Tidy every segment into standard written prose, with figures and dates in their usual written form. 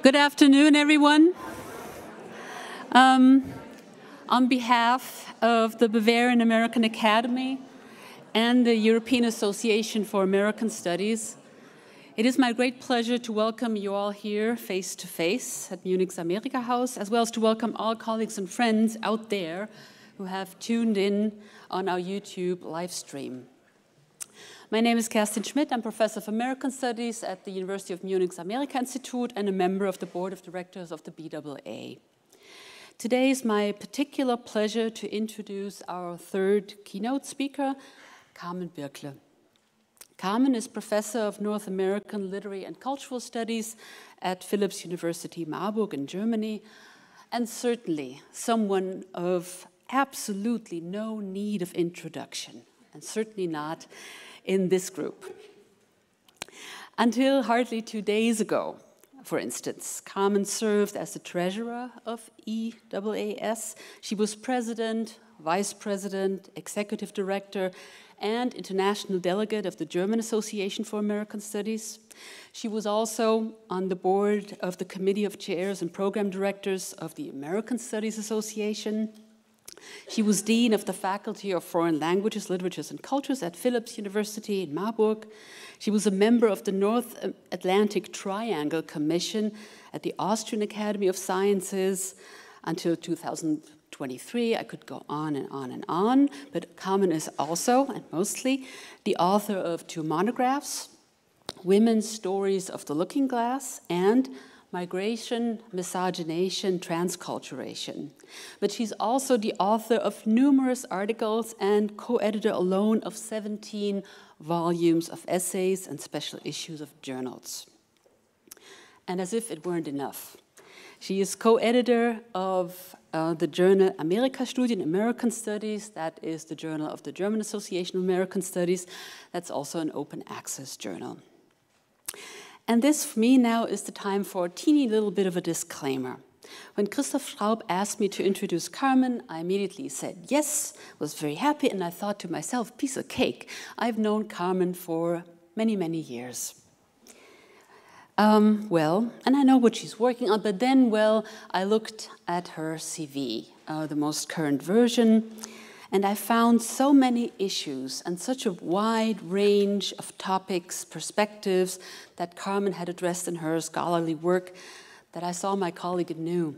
Good afternoon, everyone. On behalf of the Bavarian American Academy and the European Association for American Studies, it is my great pleasure to welcome you all here face-to-face at Munich's Amerikahaus, as well as to welcome all colleagues and friends out there who have tuned in on our YouTube live stream. My name is Kerstin Schmidt. I'm Professor of American Studies at the University of Munich's Amerika Institute and a member of the Board of Directors of the BAA. Today is my particular pleasure to introduce our third keynote speaker, Carmen Birkle. Carmen is Professor of North American Literary and Cultural Studies at Philipps University Marburg in Germany, and certainly someone of absolutely no need of introduction, and certainly not in this group. Until hardly 2 days ago, for instance, Carmen served as the treasurer of EAAS. She was president, vice president, executive director, and international delegate of the German Association for American Studies. She was also on the board of the Committee of Chairs and Program Directors of the American Studies Association. She was Dean of the Faculty of Foreign Languages, Literatures, and Cultures at Philipps University in Marburg. She was a member of the North Atlantic Triangle Commission at the Austrian Academy of Sciences until 2023. I could go on and on and on, but Carmen is also, and mostly, the author of 2 monographs, Women's Stories of the Looking Glass and Migration, Miscegenation, Transculturation. But she's also the author of numerous articles and co-editor alone of 17 volumes of essays and special issues of journals. And as if it weren't enough, she is co-editor of the journal Amerika-Studien, American Studies. That is the journal of the German Association of American Studies. That's also an open access journal. And this, for me, now is the time for a teeny little bit of a disclaimer. When Christoph Schraub asked me to introduce Carmen, I immediately said yes, was very happy, and I thought to myself, piece of cake. I've known Carmen for many, many years. Well, and I know what she's working on, but then, well, I looked at her CV, the most current version, and I found so many issues and such a wide range of topics, perspectives that Carmen had addressed in her scholarly work that I saw my colleague anew.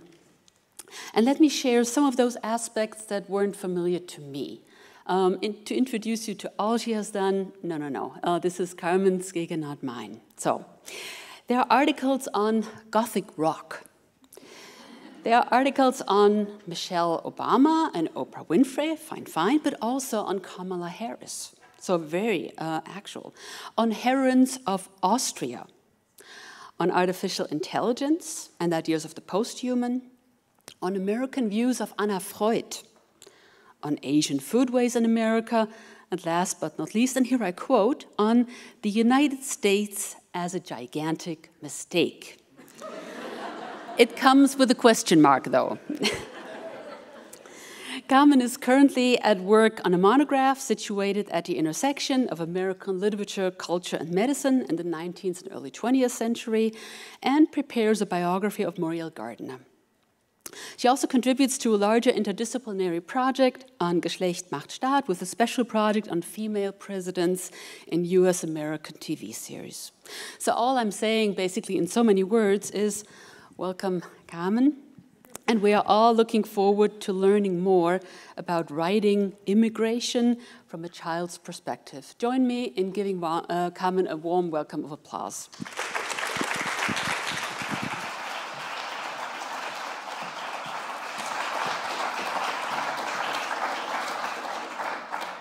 And let me share some of those aspects that weren't familiar to me. To introduce you to all she has done, no. This is Carmen's gig and not mine. So, there are articles on Gothic rock. There are articles on Michelle Obama and Oprah Winfrey, fine, but also on Kamala Harris, so very actual. On herons of Austria, on artificial intelligence and ideas of the post-human, on American views of Anna Freud, on Asian foodways in America, and last but not least, and here I quote, on the United States as a gigantic mistake. It comes with a question mark, though. Carmen is currently at work on a monograph situated at the intersection of American literature, culture, and medicine in the 19th and early 20th century, and prepares a biography of Muriel Gardner. She also contributes to a larger interdisciplinary project on Geschlecht macht Staat, with a special project on female presidents in US American TV series. So all I'm saying, basically in so many words, is welcome, Carmen, and we are all looking forward to learning more about writing immigration from a child's perspective. Join me in giving Carmen a warm welcome of applause.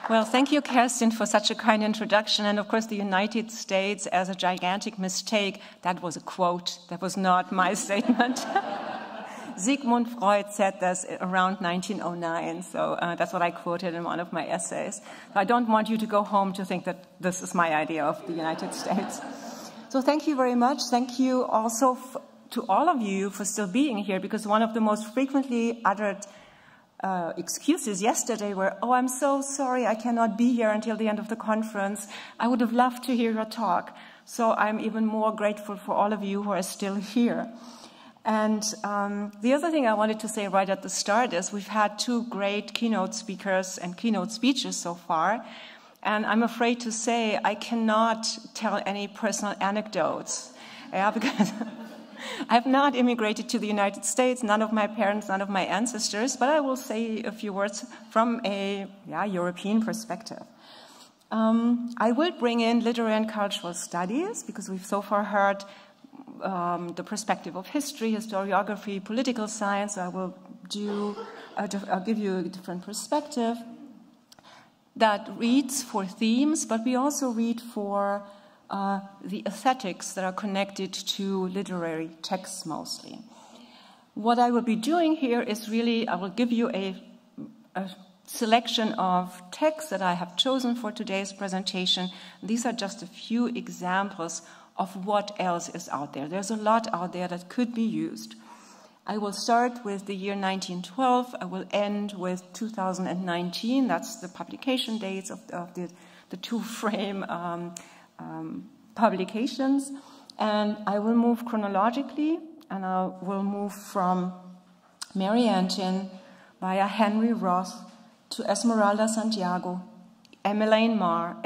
Well, thank you, Kerstin, for such a kind introduction. And of course, the United States as a gigantic mistake, that was a quote. That was not my statement. Sigmund Freud said this around 1909, so that's what I quoted in one of my essays. I don't want you to go home to think that this is my idea of the United States. So thank you very much. Thank you also to all of you for still being here, because one of the most frequently uttered excuses yesterday were, oh, I'm so sorry I cannot be here until the end of the conference. I would have loved to hear your talk. So I'm even more grateful for all of you who are still here. And the other thing I wanted to say right at the start is we've had two great keynote speakers and keynote speeches so far. And I'm afraid to say I cannot tell any personal anecdotes, because I have not immigrated to the United States, none of my parents, none of my ancestors, but I will say a few words from a European perspective. I will bring in literary and cultural studies, because we've so far heard the perspective of history, historiography, political science. I will I'll give you a different perspective that reads for themes, but we also read for the aesthetics that are connected to literary texts mostly. What I will be doing here is really, I will give you a selection of texts that I have chosen for today's presentation. These are just a few examples of what else is out there. There's a lot out there that could be used. I will start with the year 1912. I will end with 2019. That's the publication dates of the two frame publications. And I will move chronologically, and I will move from Mary Antin via Henry Roth to Esmeralda Santiago, Elaine Marr,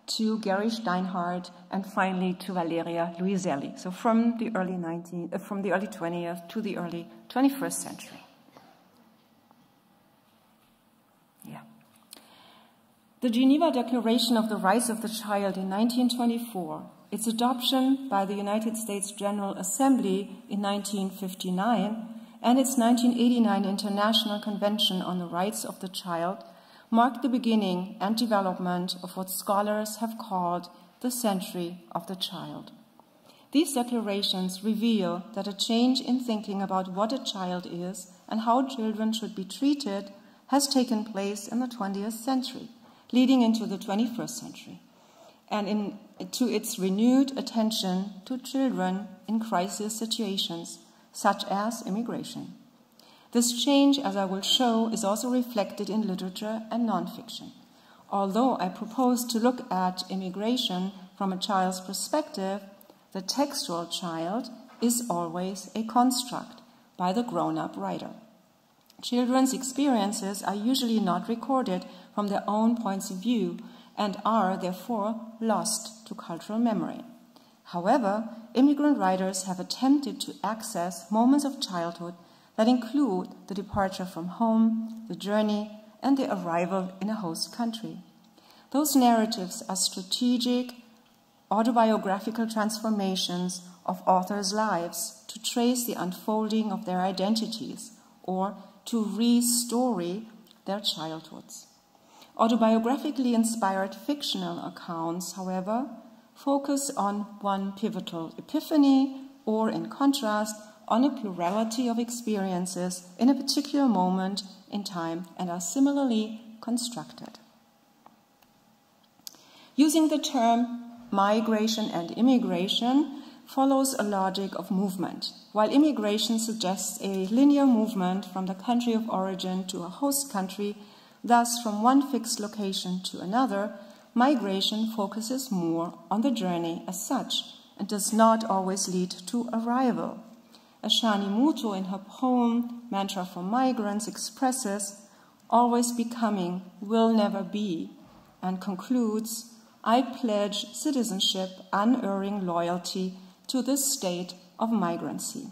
to Gary Steinhardt, and finally to Valeria Luiselli. So from the early 20th to the early 21st century. Yeah. The Geneva Declaration of the Rights of the Child in 1924, its adoption by the United States General Assembly in 1959, and its 1989 International Convention on the Rights of the Child marked the beginning and development of what scholars have called the century of the child. These declarations reveal that a change in thinking about what a child is and how children should be treated has taken place in the 20th century, leading into the 21st century, and to its renewed attention to children in crisis situations, such as immigration. This change, as I will show, is also reflected in literature and non-fiction. Although I propose to look at immigration from a child's perspective, the textual child is always a construct by the grown-up writer. Children's experiences are usually not recorded from their own points of view and are, therefore, lost to cultural memory. However, immigrant writers have attempted to access moments of childhood that include the departure from home, the journey, and the arrival in a host country. Those narratives are strategic, autobiographical transformations of authors' lives to trace the unfolding of their identities or to re-story their childhoods. Autobiographically inspired fictional accounts, however, focus on one pivotal epiphany or, in contrast, on a plurality of experiences in a particular moment in time and are similarly constructed. Using the term migration and immigration follows a logic of movement. While immigration suggests a linear movement from the country of origin to a host country, thus from one fixed location to another, migration focuses more on the journey as such and does not always lead to arrival. Ashani Muto, in her poem Mantra for Migrants, expresses, "Always becoming will never be," and concludes, "I pledge citizenship, unerring loyalty to this state of migrancy."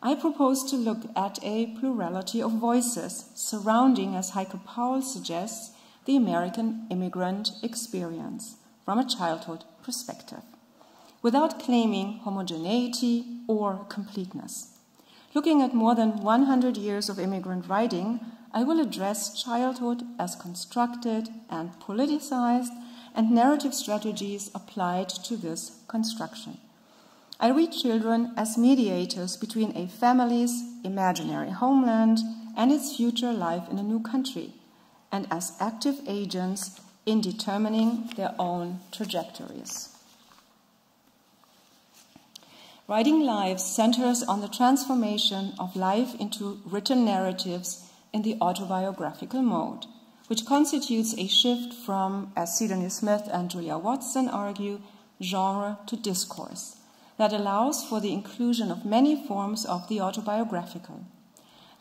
I propose to look at a plurality of voices surrounding, as Heike Powell suggests, the American immigrant experience from a childhood perspective, without claiming homogeneity or completeness. Looking at more than 100 years of immigrant writing, I will address childhood as constructed and politicized and narrative strategies applied to this construction. I read children as mediators between a family's imaginary homeland and its future life in a new country, and as active agents in determining their own trajectories. Writing Lives centers on the transformation of life into written narratives in the autobiographical mode, which constitutes a shift from, as Sidney Smith and Julia Watson argue, genre to discourse. that allows for the inclusion of many forms of the autobiographical.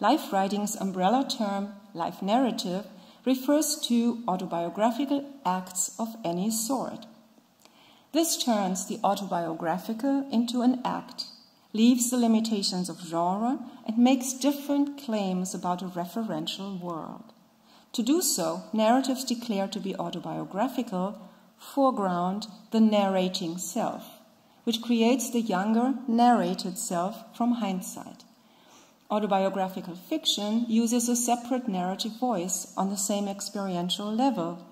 Life writing's umbrella term, life narrative, refers to autobiographical acts of any sort. This turns the autobiographical into an act, leaves the limitations of genre, and makes different claims about a referential world. To do so, narratives declare to be autobiographical foreground the narrating self, which creates the younger narrated self from hindsight. Autobiographical fiction uses a separate narrative voice on the same experiential level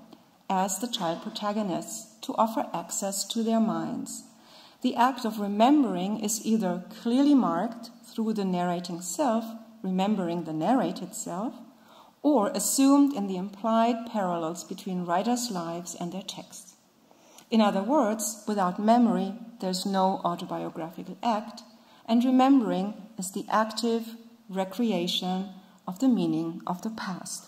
as the child protagonists to offer access to their minds. The act of remembering is either clearly marked through the narrating self, remembering the narrated self, or assumed in the implied parallels between writers' lives and their texts. In other words, without memory, there's no autobiographical act, and remembering is the active recreation of the meaning of the past.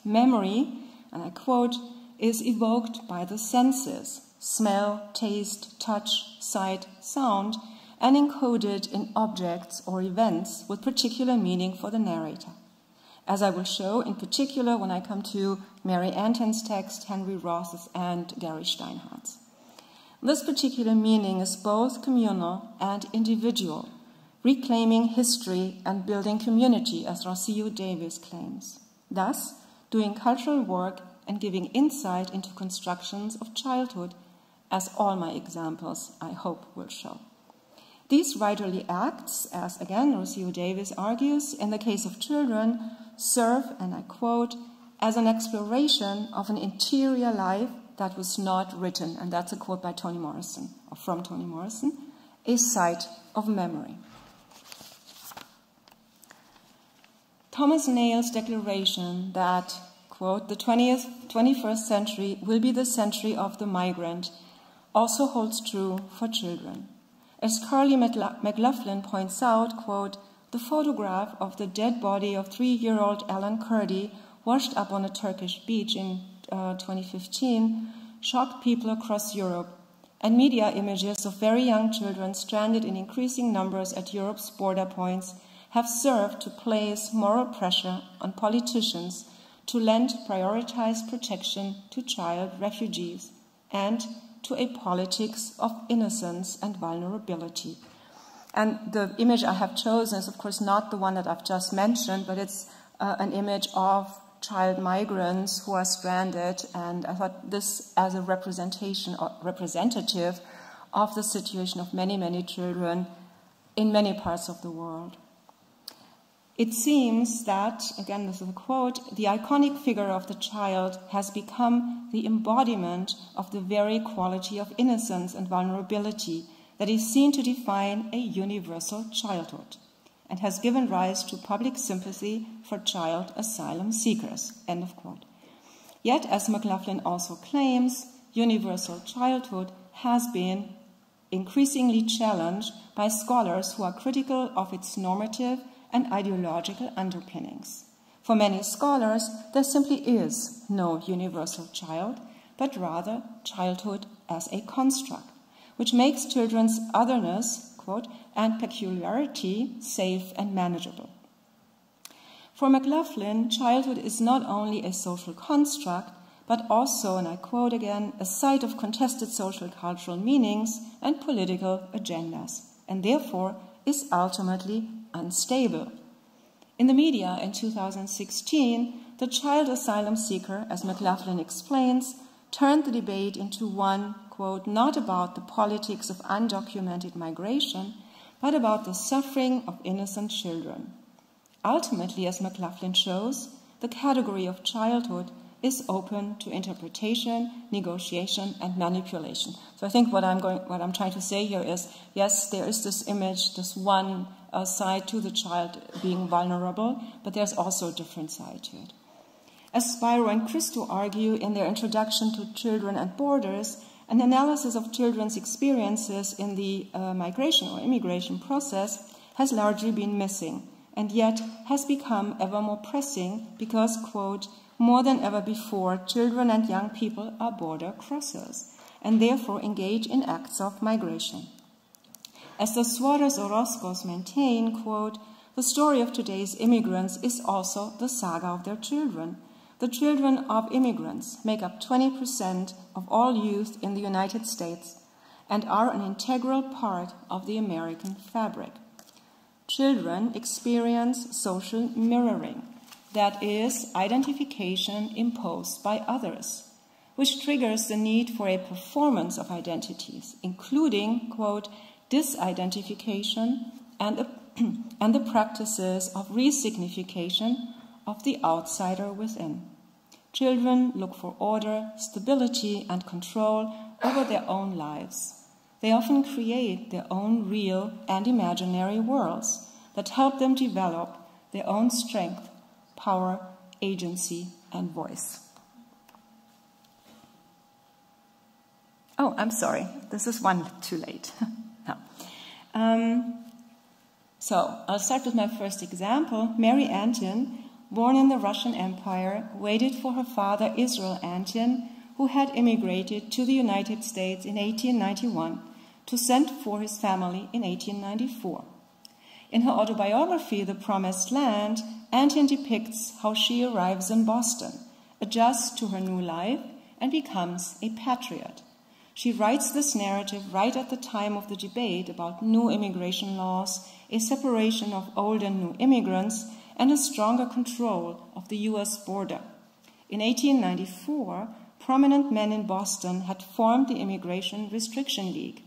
Memory, and I quote, is evoked by the senses, smell, taste, touch, sight, sound, and encoded in objects or events with particular meaning for the narrator. As I will show in particular when I come to Mary Anton's text, Henry Roth's, and Gary Steinhardt's. This particular meaning is both communal and individual, reclaiming history and building community, as Rocio Davis claims, thus doing cultural work and giving insight into constructions of childhood, as all my examples, I hope, will show. These writerly acts, as again Rocio Davis argues, in the case of children, serve, and I quote, as an exploration of an interior life that was not written, and that's a quote by Toni Morrison, or from Toni Morrison, a site of memory. Thomas Nail's declaration that, quote, the 21st century will be the century of the migrant also holds true for children. As Carly McLaughlin points out, quote, the photograph of the dead body of 3-year-old Alan Kurdi washed up on a Turkish beach in 2015 shocked people across Europe, and media images of very young children stranded in increasing numbers at Europe's border points have served to place moral pressure on politicians to lend prioritized protection to child refugees and to a politics of innocence and vulnerability. And the image I have chosen is, of course, not the one that I've just mentioned, but it's an image of child migrants who are stranded, and I thought this as a representative of the situation of many, many children in many parts of the world. It seems that, again, this is a quote, the iconic figure of the child has become the embodiment of the very quality of innocence and vulnerability that is seen to define a universal childhood, and has given rise to public sympathy for child asylum seekers, end of quote. Yet, as McLaughlin also claims, universal childhood has been increasingly challenged by scholars who are critical of its normative and ideological underpinnings. For many scholars, there simply is no universal child, but rather childhood as a construct, which makes children's otherness, quote, and peculiarity safe and manageable. For McLaughlin, childhood is not only a social construct, but also, and I quote again, a site of contested social cultural meanings and political agendas, and therefore is ultimately unstable. In the media in 2016, the child asylum seeker, as McLaughlin explains, turned the debate into one, quote, not about the politics of undocumented migration, but about the suffering of innocent children. Ultimately, as McLaughlin shows, the category of childhood is open to interpretation, negotiation, and manipulation. So I think what I'm trying to say here is, yes, there is this image, this one side to the child being vulnerable, but there's also a different side to it. As Spiro and Christo argue in their introduction to Children and Borders, an analysis of children's experiences in the migration or immigration process has largely been missing, and yet has become ever more pressing because, quote, more than ever before, children and young people are border crossers and therefore engage in acts of migration. As the Suarez Orozcos maintain, quote, the story of today's immigrants is also the saga of their children. The children of immigrants make up 20% of all youth in the United States and are an integral part of the American fabric. Children experience social mirroring, that is, identification imposed by others, which triggers the need for a performance of identities, including, quote, disidentification and the practices of resignification of the outsider within. Children look for order, stability, and control over their own lives. They often create their own real and imaginary worlds that help them develop their own strength, power, agency, and voice. Oh, I'm sorry. This is one too late. So I'll start with my first example. Mary Antin, born in the Russian Empire, waited for her father Israel Antin, who had immigrated to the United States in 1891, to send for his family in 1894. In her autobiography, The Promised Land, Antin depicts how she arrives in Boston, adjusts to her new life, and becomes a patriot. She writes this narrative right at the time of the debate about new immigration laws, a separation of old and new immigrants, and a stronger control of the US border. In 1894, prominent men in Boston had formed the Immigration Restriction League,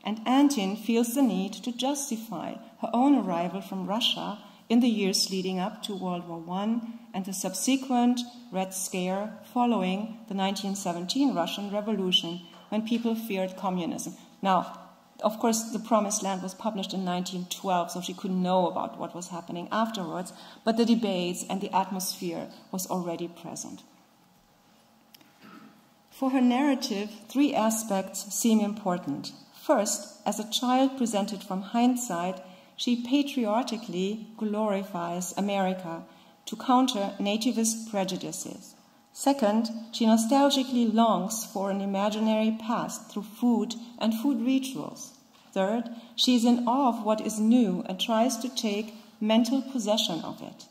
and Antin feels the need to justify her own arrival from Russia in the years leading up to World War I and the subsequent Red Scare following the 1917 Russian Revolution, when people feared communism. Now, of course, The Promised Land was published in 1912, so she couldn't know about what was happening afterwards, but the debates and the atmosphere was already present. For her narrative, three aspects seem important. First, as a child presented from hindsight, she patriotically glorifies America to counter nativist prejudices. Second, she nostalgically longs for an imaginary past through food and food rituals. Third, she is in awe of what is new and tries to take mental possession of it.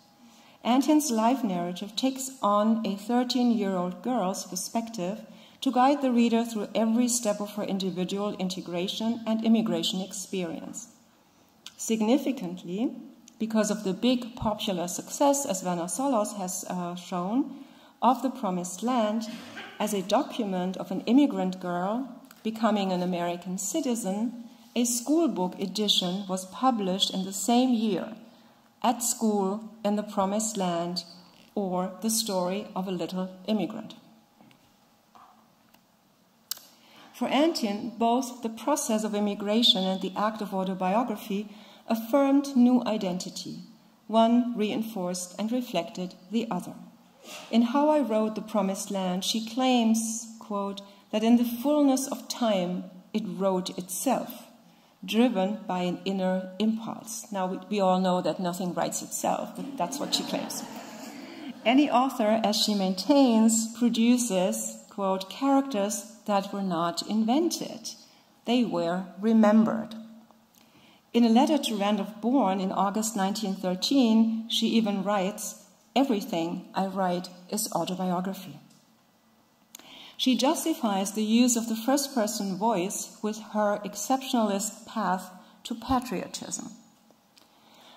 Antin's life narrative takes on a 13-year-old girl's perspective to guide the reader through every step of her individual integration and immigration experience. Significantly, because of the big popular success, as Werner Solos has shown, of The Promised Land, as a document of an immigrant girl becoming an American citizen, a schoolbook edition was published in the same year, At School in the Promised Land, or The Story of a Little Immigrant. For Antin, both the process of immigration and the act of autobiography affirmed new identity. One reinforced and reflected the other. In How I Wrote the Promised Land, she claims, quote, that in the fullness of time it wrote itself, driven by an inner impulse. Now, we all know that nothing writes itself, but that's what she claims. Any author, as she maintains, produces, quote, characters that were not invented. They were remembered. In a letter to Randolph Bourne in August 1913, she even writes, "Everything I write is autobiography." She justifies the use of the first-person voice with her exceptionalist path to patriotism.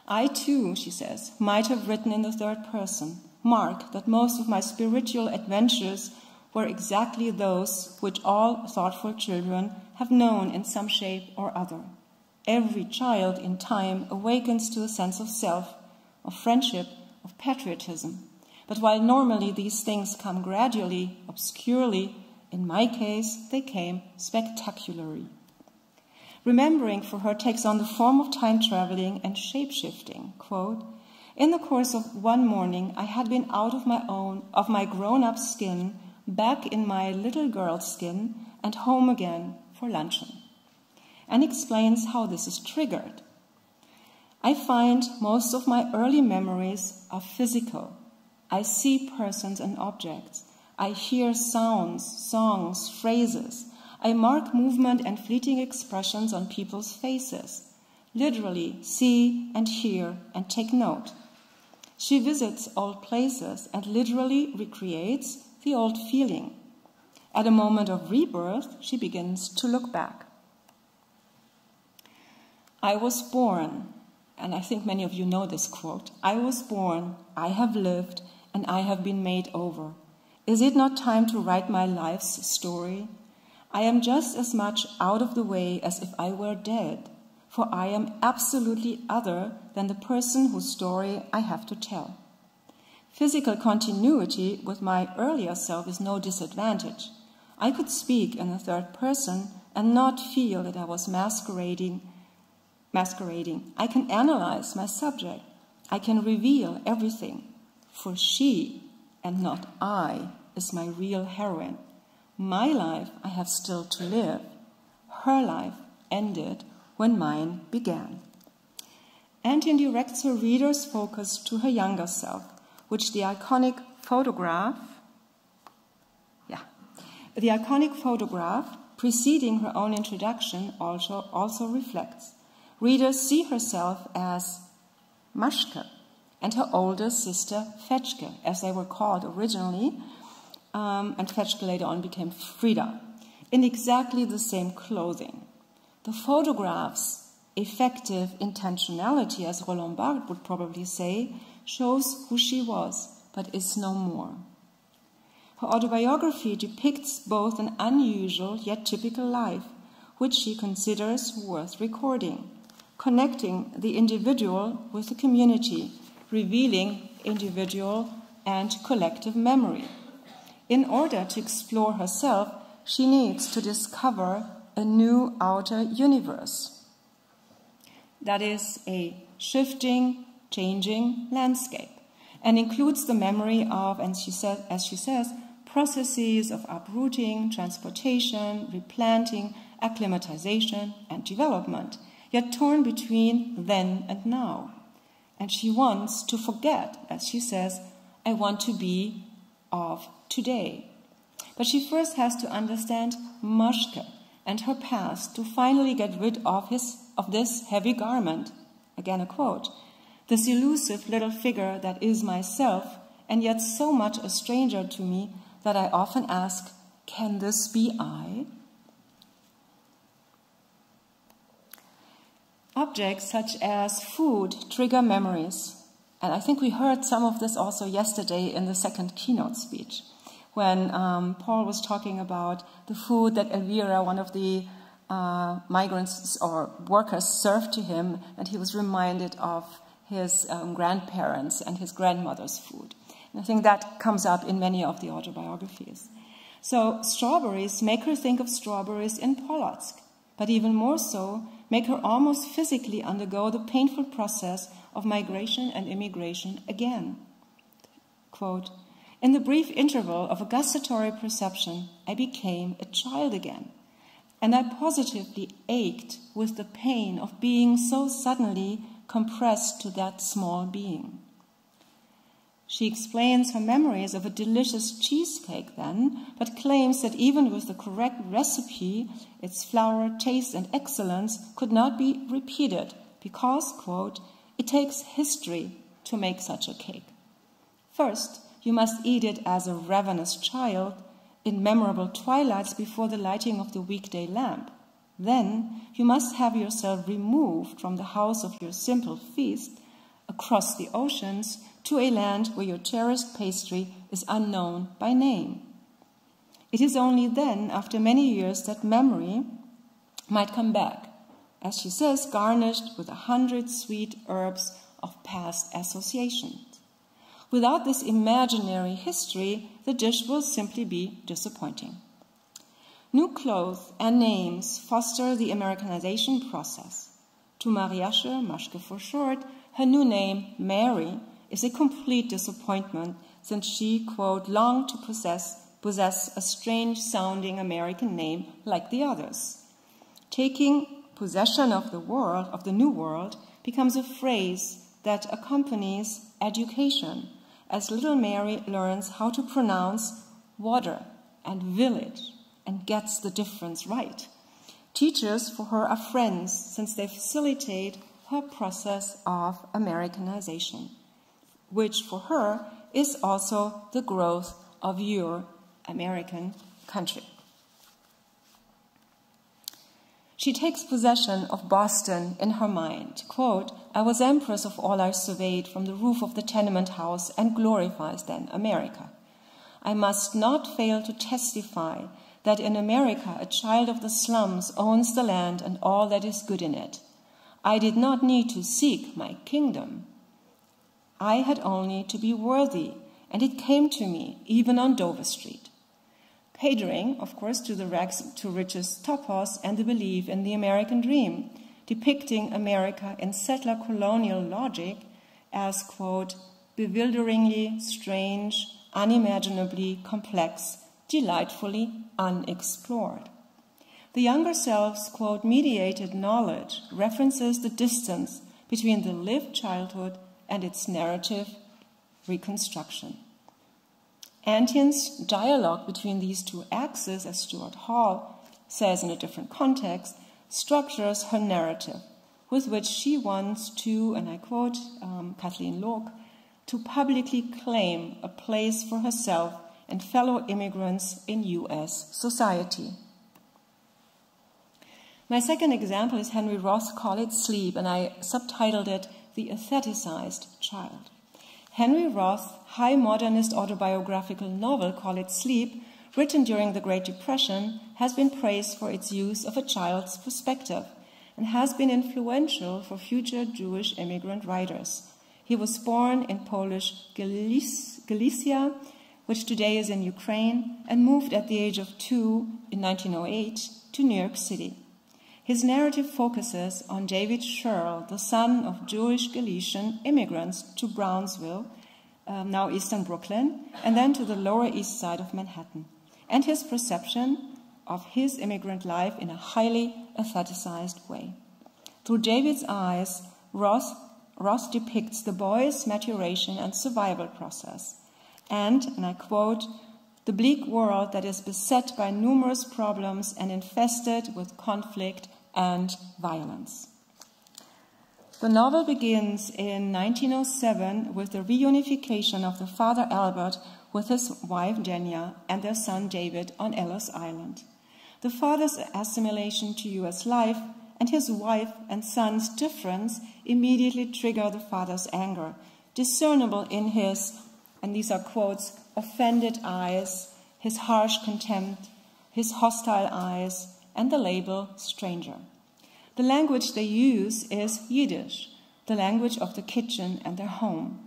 I too, she says, might have written in the third person, mark that most of my spiritual adventures were exactly those which all thoughtful children have known in some shape or other. Every child in time awakens to a sense of self, of friendship, of patriotism. But while normally these things come gradually, obscurely, in my case, they came spectacularly. Remembering for her takes on the form of time traveling and shape-shifting. Quote, "In the course of one morning, I had been out of my grown-up skin, back in my little girl skin, and home again for luncheon," and explains how this is triggered. "I find most of my early memories are physical. I see persons and objects. I hear sounds, songs, phrases. I mark movement and fleeting expressions on people's faces. literally see and hear and take note. She visits old places and literally recreates the old feeling. At a moment of rebirth, she begins to look back. I was born, and I think many of you know this quote, I was born, I have lived, and I have been made over. Is it not time to write my life's story? I am just as much out of the way as if I were dead, for I am absolutely other than the person whose story I have to tell. Physical continuity with my earlier self is no disadvantage. I could speak in the third person and not feel that I was masquerading. I can analyze my subject. I can reveal everything. For she, and not I, is my real heroine. My life I have still to live. Her life ended when mine began. Antin directs her reader's focus to her younger self, which the iconic photograph preceding her own introduction also reflects. Readers see herself as Maschke and her older sister Fetschke, as they were called originally, and Fetschke later on became Frida, in exactly the same clothing. The photograph's effective intentionality, as Roland Barthes would probably say, shows who she was, but is no more. Her autobiography depicts both an unusual yet typical life, which she considers worth recording, connecting the individual with the community, revealing individual and collective memory. In order to explore herself, she needs to discover a new outer universe. That is a shifting, changing landscape, and includes the memory of, and as she says, processes of uprooting, transportation, replanting, acclimatization, and development, yet torn between then and now. And she wants to forget, as she says, I want to be of today. But she first has to understand Maschke and her past to finally get rid of this heavy garment. Again a quote, this elusive little figure that is myself, and yet so much a stranger to me that I often ask, can this be I? Objects such as food trigger memories. And I think we heard some of this also yesterday in the second keynote speech, when Paul was talking about the food that Elvira, one of the migrants or workers, served to him, and he was reminded of his grandparents and his grandmother's food. And I think that comes up in many of the autobiographies. So strawberries make her think of strawberries in Polotsk, but even more so, make her almost physically undergo the painful process of migration and immigration again. Quote, in the brief interval of a gustatory perception, I became a child again, and I positively ached with the pain of being so suddenly compressed to that small being. She explains her memories of a delicious cheesecake then, but claims that even with the correct recipe, its flour, taste, and excellence could not be repeated because, quote, it takes history to make such a cake. First, you must eat it as a ravenous child in memorable twilights before the lighting of the weekday lamp. Then you must have yourself removed from the house of your simple feast across the oceans to a land where your cherished pastry is unknown by name. It is only then, after many years, that memory might come back, as she says, garnished with 100 sweet herbs of past associations. Without this imaginary history, the dish will simply be disappointing. New clothes and names foster the Americanization process. To Mariasche, Maschke for short, her new name, Mary, is a complete disappointment since she, quote, longed to possess a strange-sounding American name like the others. Taking possession of the world, of the new world, becomes a phrase that accompanies education, as little Mary learns how to pronounce water and village and gets the difference right. Teachers for her are friends, since they facilitate her process of Americanization, which for her is also the growth of your American country. She takes possession of Boston in her mind. Quote, "I was empress of all I surveyed from the roof of the tenement house and glorifies then America. I must not fail to testify that in America a child of the slums owns the land and all that is good in it. I did not need to seek my kingdom. I had only to be worthy, and it came to me, even on Dover Street." Catering, of course, to the rags to riches topos and the belief in the American dream, depicting America in settler colonial logic as, quote, "bewilderingly strange, unimaginably complex, delightfully unexplored." The younger self's, quote, "mediated knowledge" references the distance between the lived childhood and its narrative reconstruction. Antien's dialogue between these two axes, as Stuart Hall says in a different context, structures her narrative, with which she wants to, and I quote Kathleen Locke, "to publicly claim a place for herself and fellow immigrants in US society." My second example is Henry Roth's Call It Sleep, and I subtitled it "The Aestheticized Child." Henry Roth's high modernist autobiographical novel Call It Sleep, written during the Great Depression, has been praised for its use of a child's perspective and has been influential for future Jewish immigrant writers. He was born in Polish Galicia, which today is in Ukraine, and moved at the age of 2 in 1908 to New York City. His narrative focuses on David Sherrill, the son of Jewish Galician immigrants to Brownsville, now eastern Brooklyn, and then to the Lower East Side of Manhattan, and his perception of his immigrant life in a highly aestheticized way. Through David's eyes, Roth depicts the boy's maturation and survival process, and I quote, "the bleak world that is beset by numerous problems and infested with conflict and violence." The novel begins in 1907 with the reunification of the father Albert with his wife Jenya and their son David on Ellis Island. The father's assimilation to US life and his wife and son's difference immediately trigger the father's anger, discernible in his, and these are quotes, "offended eyes, his harsh contempt, his hostile eyes, and the label stranger." The language they use is Yiddish, the language of the kitchen and their home.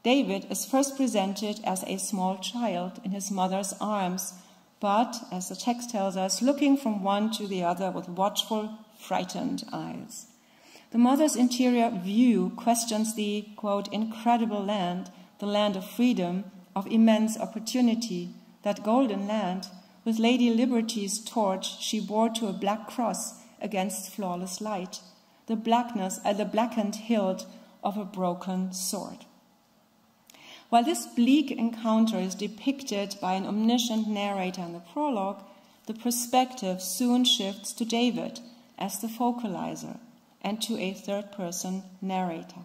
David is first presented as a small child in his mother's arms, but, as the text tells us, looking from one to the other with watchful, frightened eyes. The mother's interior view questions the, quote, "incredible land, the land of freedom, of immense opportunity, that golden land, with Lady Liberty's torch she bore to a black cross against flawless light, the blackened hilt of a broken sword." While this bleak encounter is depicted by an omniscient narrator in the prologue, the perspective soon shifts to David as the focalizer and to a third-person narrator.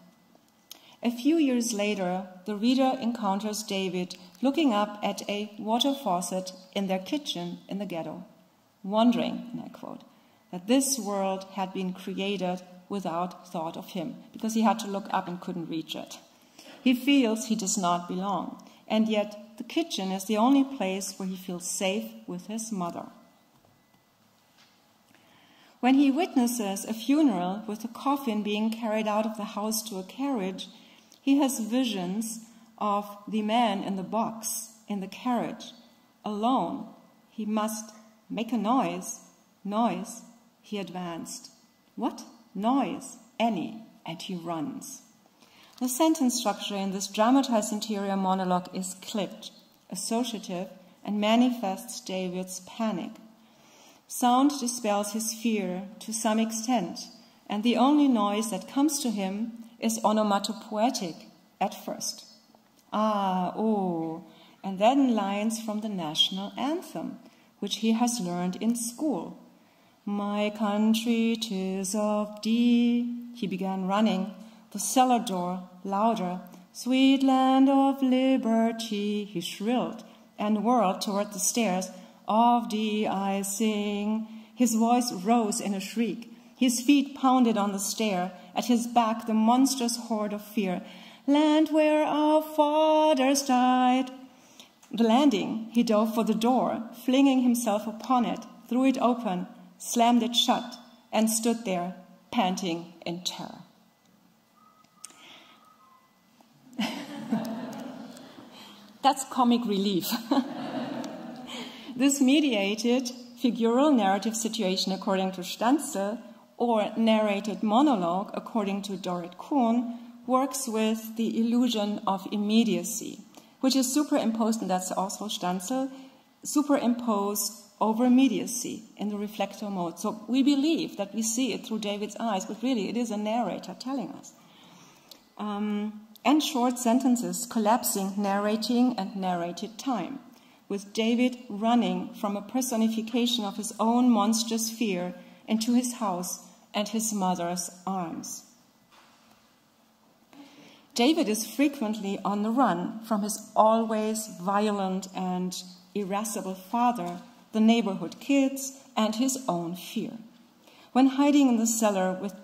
A few years later, the reader encounters David looking up at a water faucet in their kitchen in the ghetto, wondering, and I quote, that this world had been created without thought of him, because he had to look up and couldn't reach it. He feels he does not belong, and yet the kitchen is the only place where he feels safe with his mother. When he witnesses a funeral with the coffin being carried out of the house to a carriage, he has visions of the man in the box, in the carriage, alone. He must make a noise. Noise, he advanced. What? Noise, any, and he runs. The sentence structure in this dramatized interior monologue is clipped, associative, and manifests David's panic. Sound dispels his fear to some extent, and the only noise that comes to him is onomatopoetic at first. Ah, oh, and then lines from the national anthem, which he has learned in school. My country, 'tis of thee. He began running, the cellar door louder. Sweet land of liberty, he shrilled and whirled toward the stairs. Of thee I sing. His voice rose in a shriek. His feet pounded on the stair. At his back, the monstrous horde of fear. Land where our fathers died. The landing, he dove for the door, flinging himself upon it, threw it open, slammed it shut, and stood there, panting in terror. That's comic relief. This mediated figural narrative situation, according to Stanzel, or narrated monologue, according to Dorrit Kuhn, works with the illusion of immediacy, which is superimposed, and that's also Stanzel, superimposed over immediacy in the reflector mode. So we believe that we see it through David's eyes, but really it is a narrator telling us. And short sentences collapsing narrating and narrated time, with David running from a personification of his own monstrous fear into his house and his mother's arms. David is frequently on the run from his always violent and irascible father, the neighborhood kids, and his own fear. When hiding in the cellar with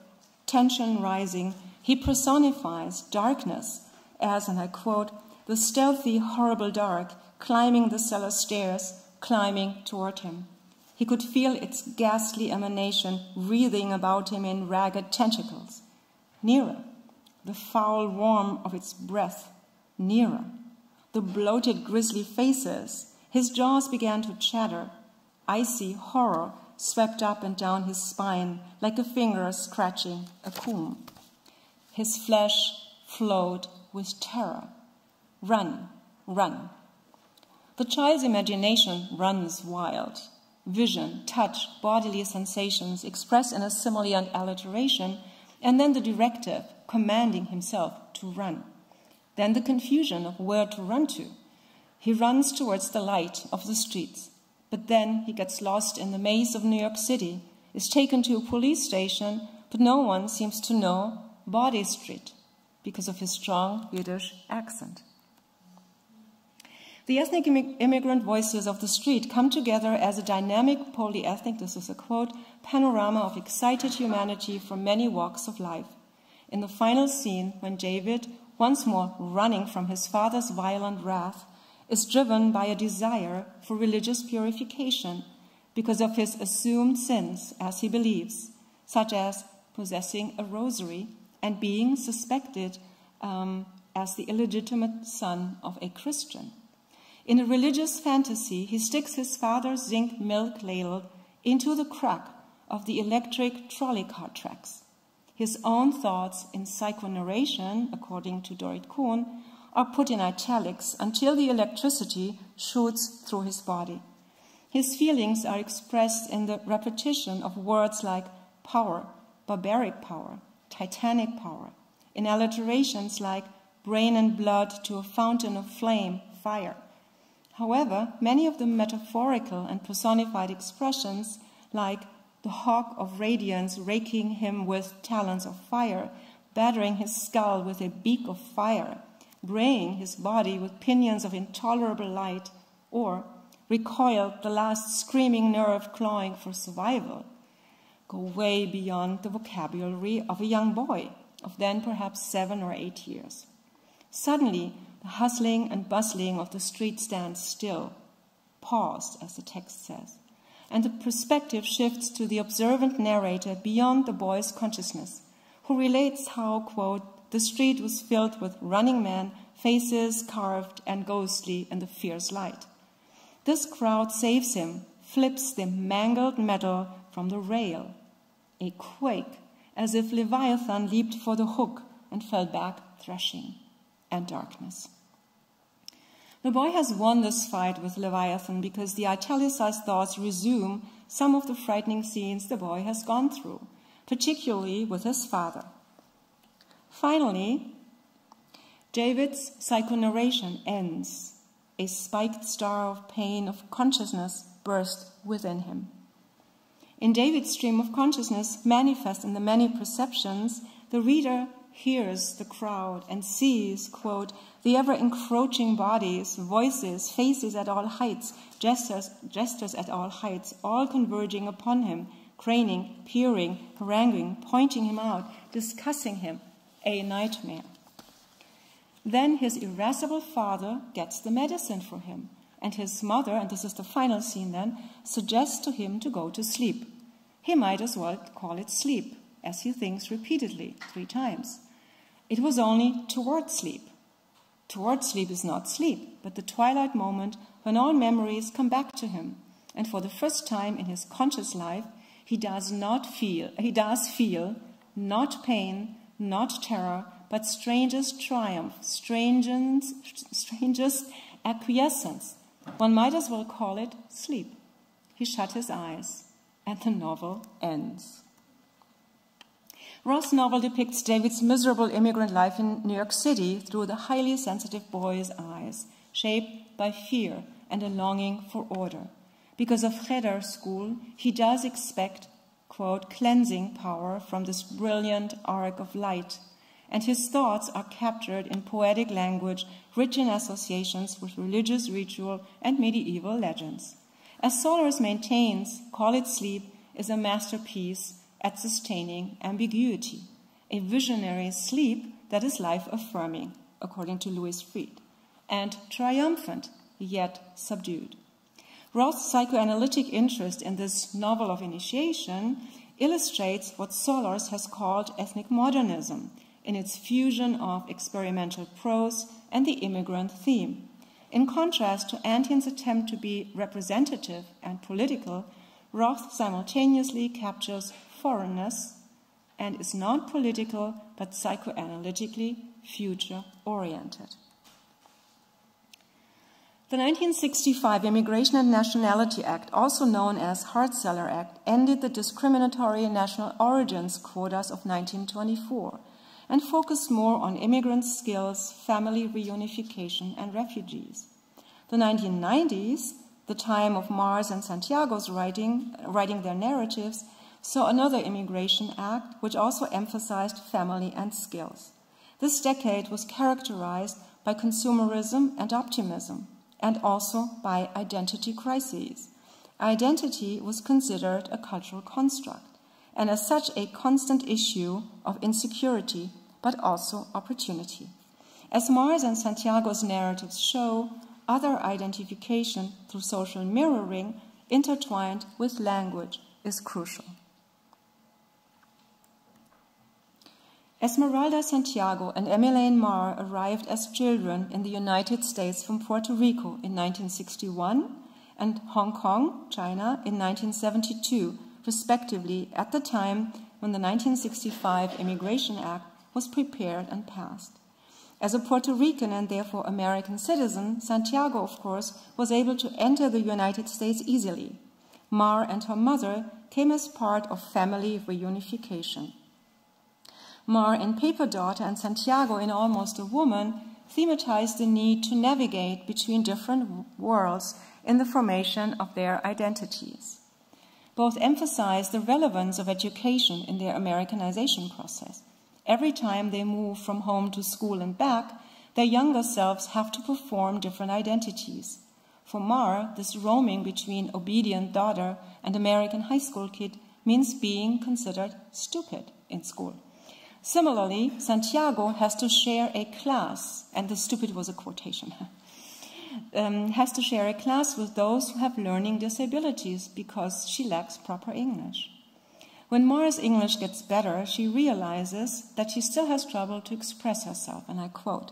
tension rising, he personifies darkness as, and I quote, the stealthy, horrible dark climbing the cellar stairs, climbing toward him. He could feel its ghastly emanation wreathing about him in ragged tentacles. Nearer, the foul warmth of its breath. Nearer, the bloated, grisly faces. His jaws began to chatter. Icy horror swept up and down his spine like a finger scratching a comb. His flesh flowed with terror. Run, run. The child's imagination runs wild. Vision, touch, bodily sensations expressed in a simile and alliteration, and then the directive commanding himself to run. Then the confusion of where to run to. He runs towards the light of the streets, but then he gets lost in the maze of New York City, is taken to a police station, but no one seems to know Body Street because of his strong Yiddish accent. The ethnic immigrant voices of the street come together as a dynamic, polyethnic, this is a quote, panorama of excited humanity from many walks of life. In the final scene, when David, once more running from his father's violent wrath, is driven by a desire for religious purification because of his assumed sins, as he believes, such as possessing a rosary and being suspected as the illegitimate son of a Christian. In a religious fantasy, he sticks his father's zinc milk ladle into the crack of the electric trolley car tracks. His own thoughts in psychonarration, according to Dorrit Kuhn, are put in italics until the electricity shoots through his body. His feelings are expressed in the repetition of words like power, barbaric power, titanic power, in alliterations like brain and blood to a fountain of flame, fire. However, many of the metaphorical and personified expressions, like the hawk of radiance raking him with talons of fire, battering his skull with a beak of fire, braying his body with pinions of intolerable light, or recoil the last screaming nerve clawing for survival, go way beyond the vocabulary of a young boy of then perhaps 7 or 8 years. Suddenly, the hustling and bustling of the street stands still, paused, as the text says, and the perspective shifts to the observant narrator beyond the boy's consciousness, who relates how, quote, the street was filled with running men, faces carved and ghostly in the fierce light. This crowd saves him, flips the mangled metal from the rail. A quake, as if Leviathan leaped for the hook and fell back threshing. And darkness. The boy has won this fight with Leviathan because the italicized thoughts resume some of the frightening scenes the boy has gone through, particularly with his father. Finally, David's psychonarration ends. A spiked star of pain of consciousness burst within him. In David's stream of consciousness, manifest in the many perceptions, the reader hears the crowd and sees, quote, the ever-encroaching bodies, voices, faces at all heights, gestures at all heights, all converging upon him, craning, peering, haranguing, pointing him out, discussing him, a nightmare. Then his irascible father gets the medicine for him, and his mother, and this is the final scene then, suggests to him to go to sleep. He might as well call it sleep, as he thinks repeatedly, 3 times. It was only toward sleep. Toward sleep is not sleep, but the twilight moment when all memories come back to him, and for the first time in his conscious life, he does feel not pain, not terror, but strangest triumph, strangest acquiescence. One might as well call it sleep. He shut his eyes, and the novel ends. Roth's novel depicts David's miserable immigrant life in New York City through the highly sensitive boy's eyes, shaped by fear and a longing for order. Because of Cheder school, he does expect, quote, cleansing power from this brilliant arc of light, and his thoughts are captured in poetic language rich in associations with religious ritual and medieval legends. As Solers maintains, Call It Sleep is a masterpiece at sustaining ambiguity, a visionary sleep that is life-affirming, according to Louis Freed, and triumphant, yet subdued. Roth's psychoanalytic interest in this novel of initiation illustrates what Solers has called ethnic modernism in its fusion of experimental prose and the immigrant theme. In contrast to Antin's attempt to be representative and political, Roth simultaneously captures foreignness and is not political but psychoanalytically future-oriented. The 1965 Immigration and Nationality Act, also known as Hart-Celler Act, ended the discriminatory national origins quotas of 1924 and focused more on immigrant skills, family reunification, and refugees. The 1990s, the time of Mars and Santiago's writing their narratives, saw another immigration act which also emphasized family and skills. This decade was characterized by consumerism and optimism, and also by identity crises. Identity was considered a cultural construct, and as such a constant issue of insecurity, but also opportunity. As Mars and Santiago's narratives show, other identification through social mirroring intertwined with language is crucial. Esmeralda Santiago and Emmeline Marr arrived as children in the United States from Puerto Rico in 1961 and Hong Kong, China, in 1972, respectively, at the time when the 1965 Immigration Act was prepared and passed. As a Puerto Rican and therefore American citizen, Santiago, of course, was able to enter the United States easily. Marr and her mother came as part of family reunification. Marr in Paper Daughter and Santiago in Almost a Woman thematized the need to navigate between different worlds in the formation of their identities. Both emphasize the relevance of education in their Americanization process. Every time they move from home to school and back, their younger selves have to perform different identities. For Marr, this roaming between obedient daughter and American high school kid means being considered stupid in school. Similarly, Santiago has to share a class, and the stupid was a quotation, has to share a class with those who have learning disabilities because she lacks proper English. When Marr's English gets better, she realizes that she still has trouble to express herself, and I quote,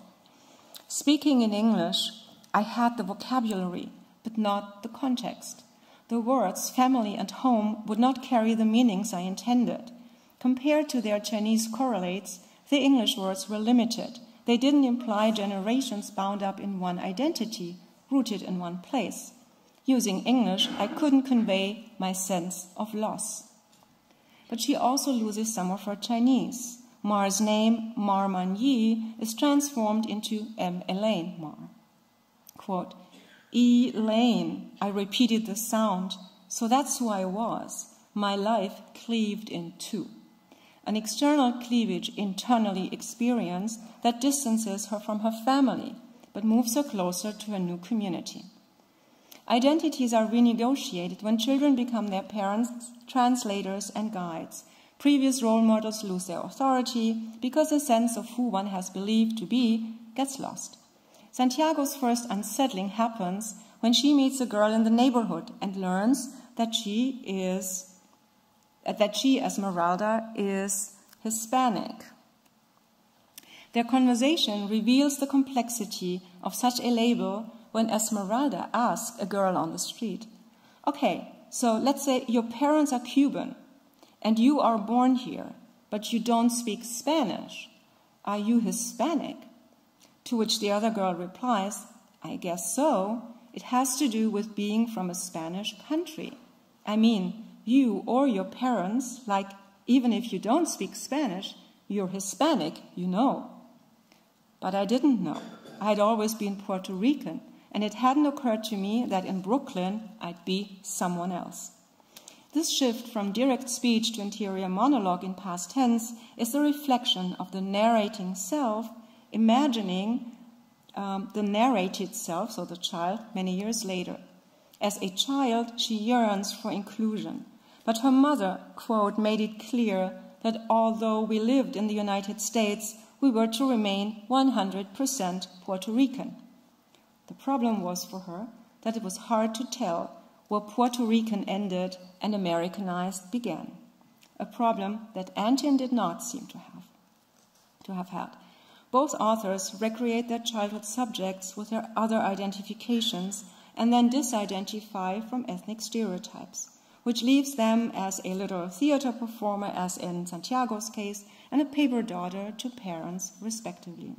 "Speaking in English, I had the vocabulary, but not the context. The words family and home would not carry the meanings I intended. Compared to their Chinese correlates, the English words were limited. They didn't imply generations bound up in one identity, rooted in one place. Using English, I couldn't convey my sense of loss." But she also loses some of her Chinese. Marr's name, Mar Man Yi, is transformed into M. Elaine Marr. Quote, "Elaine," I repeated the sound, so that's who I was. my life cleaved in two. An external cleavage internally experienced that distances her from her family, but moves her closer to her new community. Identities are renegotiated when children become their parents, translators, and guides. Previous role models lose their authority because the sense of who one has believed to be gets lost. Santiago's first unsettling happens when she meets a girl in the neighborhood and learns that she, Esmeralda, is Hispanic. Their conversation reveals the complexity of such a label when Esmeralda asks a girl on the street, okay, so let's say your parents are Cuban and you are born here, but you don't speak Spanish. Are you Hispanic? To which the other girl replies, I guess so. It has to do with being from a Spanish country. I mean, you or your parents, like even if you don't speak Spanish, you're Hispanic, you know. But I didn't know. I had always been Puerto Rican, and it hadn't occurred to me that in Brooklyn I'd be someone else. This shift from direct speech to interior monologue in past tense is the reflection of the narrating self imagining the narrated self, so the child, many years later. As a child, she yearns for inclusion, but her mother, quote, made it clear that although we lived in the United States, we were to remain 100% Puerto Rican. The problem was for her that it was hard to tell where Puerto Rican ended and Americanized began, a problem that Antin did not seem to have had. Both authors recreate their childhood subjects with their other identifications and then disidentify from ethnic stereotypes, which leaves them as a literal theater performer, as in Santiago's case, and a paper daughter to parents, respectively.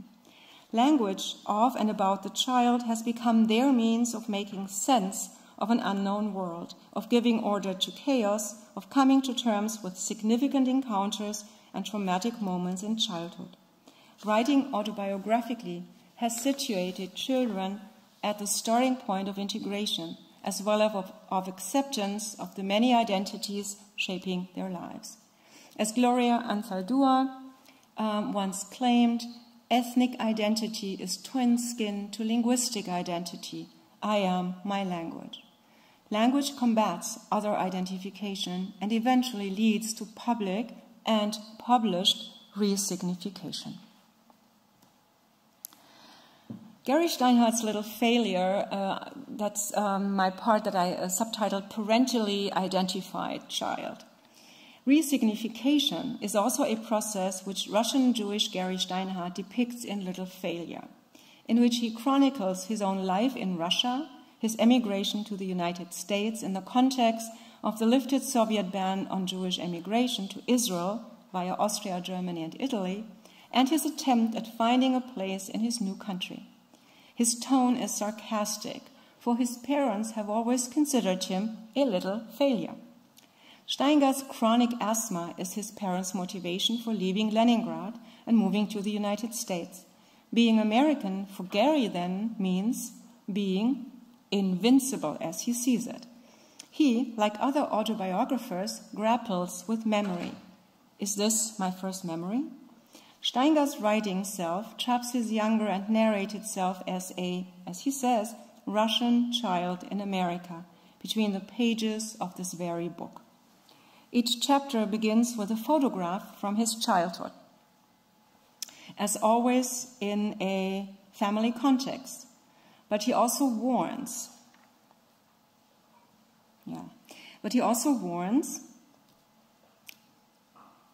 Language of and about the child has become their means of making sense of an unknown world, of giving order to chaos, of coming to terms with significant encounters and traumatic moments in childhood. Writing autobiographically has situated children at the starting point of integration, as well as of acceptance of the many identities shaping their lives. As Gloria Anzaldúa once claimed, ethnic identity is twin skin to linguistic identity. I am my language. Language combats other identification and eventually leads to public and published resignification. Gary Steinhardt's little failure, that's my part that I subtitled Parentally Identified Child. Resignification is also a process which Russian Jewish Gary Steinhardt depicts in Little Failure, in which he chronicles his own life in Russia, his emigration to the United States in the context of the lifted Soviet ban on Jewish emigration to Israel via Austria, Germany, and Italy, and his attempt at finding a place in his new country. His tone is sarcastic, for his parents have always considered him a little failure. Steingart's chronic asthma is his parents' motivation for leaving Leningrad and moving to the United States. Being American for Gary then means being invincible as he sees it. He, like other autobiographers, grapples with memory. Is this my first memory? Steingart's writing self traps his younger and narrated self as a, as he says, Russian child in America between the pages of this very book. Each chapter begins with a photograph from his childhood, as always in a family context. But he also warns,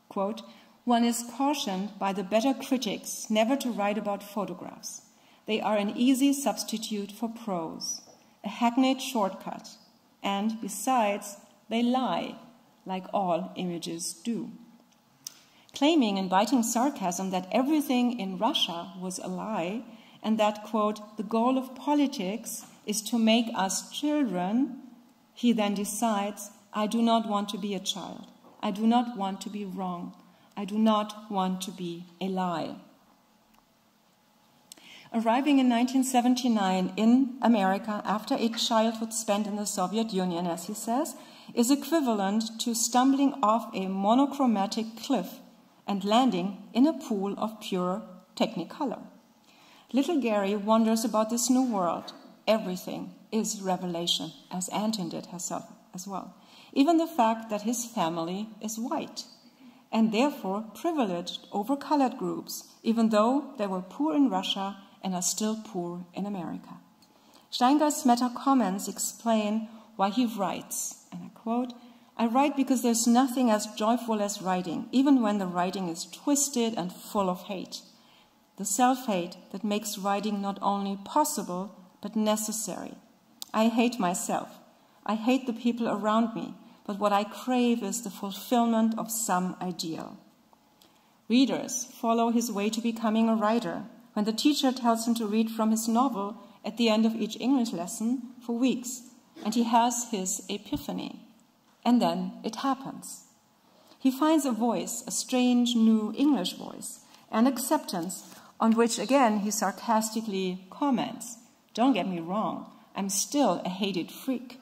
quote, one is cautioned by the better critics never to write about photographs. They are an easy substitute for prose, a hackneyed shortcut, and besides, they lie, like all images do. Claiming in biting sarcasm that everything in Russia was a lie, and that, quote, the goal of politics is to make us children, he then decides, I do not want to be a child. I do not want to be wrong. I do not want to be a lie. Arriving in 1979 in America after a childhood spent in the Soviet Union, as he says, is equivalent to stumbling off a monochromatic cliff and landing in a pool of pure technicolor. Little Gary wonders about this new world. Everything is revelation, as Anton did herself as well. Even the fact that his family is white, and therefore privileged over colored groups, even though they were poor in Russia and are still poor in America. Steingart's meta-comments explain why he writes, and I quote, "I write because there's nothing as joyful as writing, even when the writing is twisted and full of hate. The self-hate that makes writing not only possible, but necessary. I hate myself. I hate the people around me, but what I crave is the fulfillment of some ideal." Readers follow his way to becoming a writer when the teacher tells him to read from his novel at the end of each English lesson for weeks, and he has his epiphany. And then it happens. He finds a voice, a strange new English voice, and acceptance, on which again he sarcastically comments, "Don't get me wrong, I'm still a hated freak.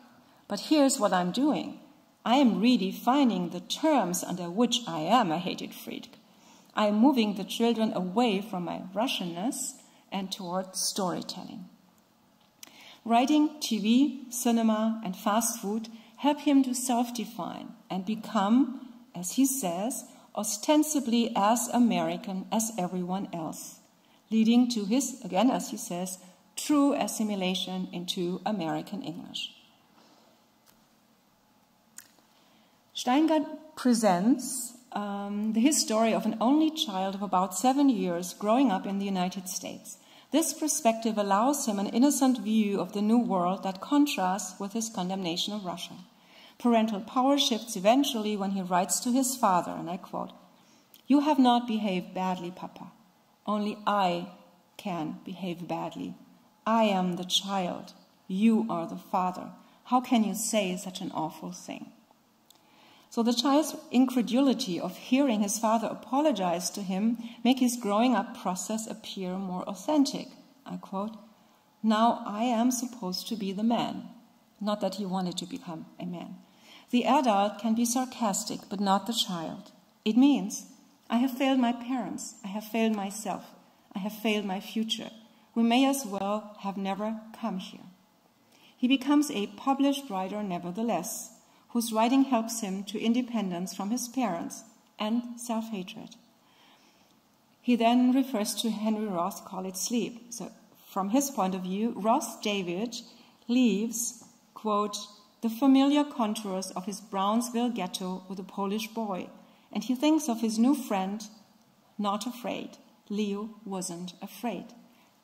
But here's what I'm doing. I am redefining the terms under which I am a hated freak. I am moving the children away from my Russianness and toward storytelling." Writing, TV, cinema, and fast food help him to self-define and become, as he says, ostensibly as American as everyone else, leading to his, again as he says, true assimilation into American English. Steingart presents his story of an only child of about 7 years growing up in the United States. This perspective allows him an innocent view of the new world that contrasts with his condemnation of Russia. Parental power shifts eventually when he writes to his father, and I quote, "You have not behaved badly, Papa. Only I can behave badly. I am the child. You are the father. How can you say such an awful thing?" So the child's incredulity of hearing his father apologize to him make his growing up process appear more authentic. I quote, "Now I am supposed to be the man," not that he wanted to become a man. The adult can be sarcastic, but not the child. It means, I have failed my parents, I have failed myself, I have failed my future. We may as well have never come here. He becomes a published writer nevertheless, whose writing helps him to independence from his parents and self-hatred. He then refers to Henry Roth's Call It Sleep. So from his point of view, Roth David leaves, quote, "the familiar contours of his Brownsville ghetto with a Polish boy, and he thinks of his new friend, not afraid. Leo wasn't afraid.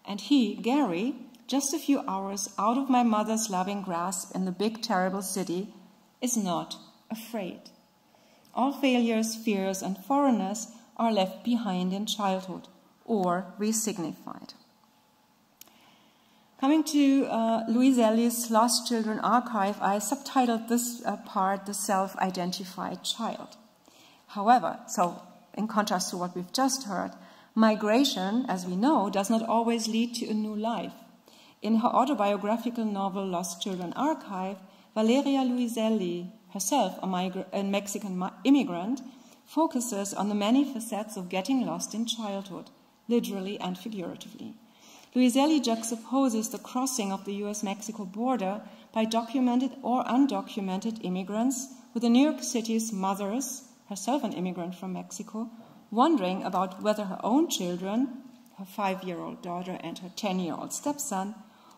And he, Gary, just a few hours out of my mother's loving grasp in the big, terrible city, is not afraid. All failures, fears, and foreignness are left behind in childhood or resignified." Coming to Luiselli's Lost Children archive, I subtitled this part, "The Self-Identified Child." However, so in contrast to what we've just heard, migration, as we know, does not always lead to a new life. In her autobiographical novel Lost Children Archive, Valeria Luiselli, herself a Mexican immigrant, focuses on the many facets of getting lost in childhood, literally and figuratively. Luiselli juxtaposes the crossing of the US-Mexico border by documented or undocumented immigrants with the New York City's mothers, herself an immigrant from Mexico, wondering about whether her own children, her 5-year-old daughter and her 10-year-old stepson,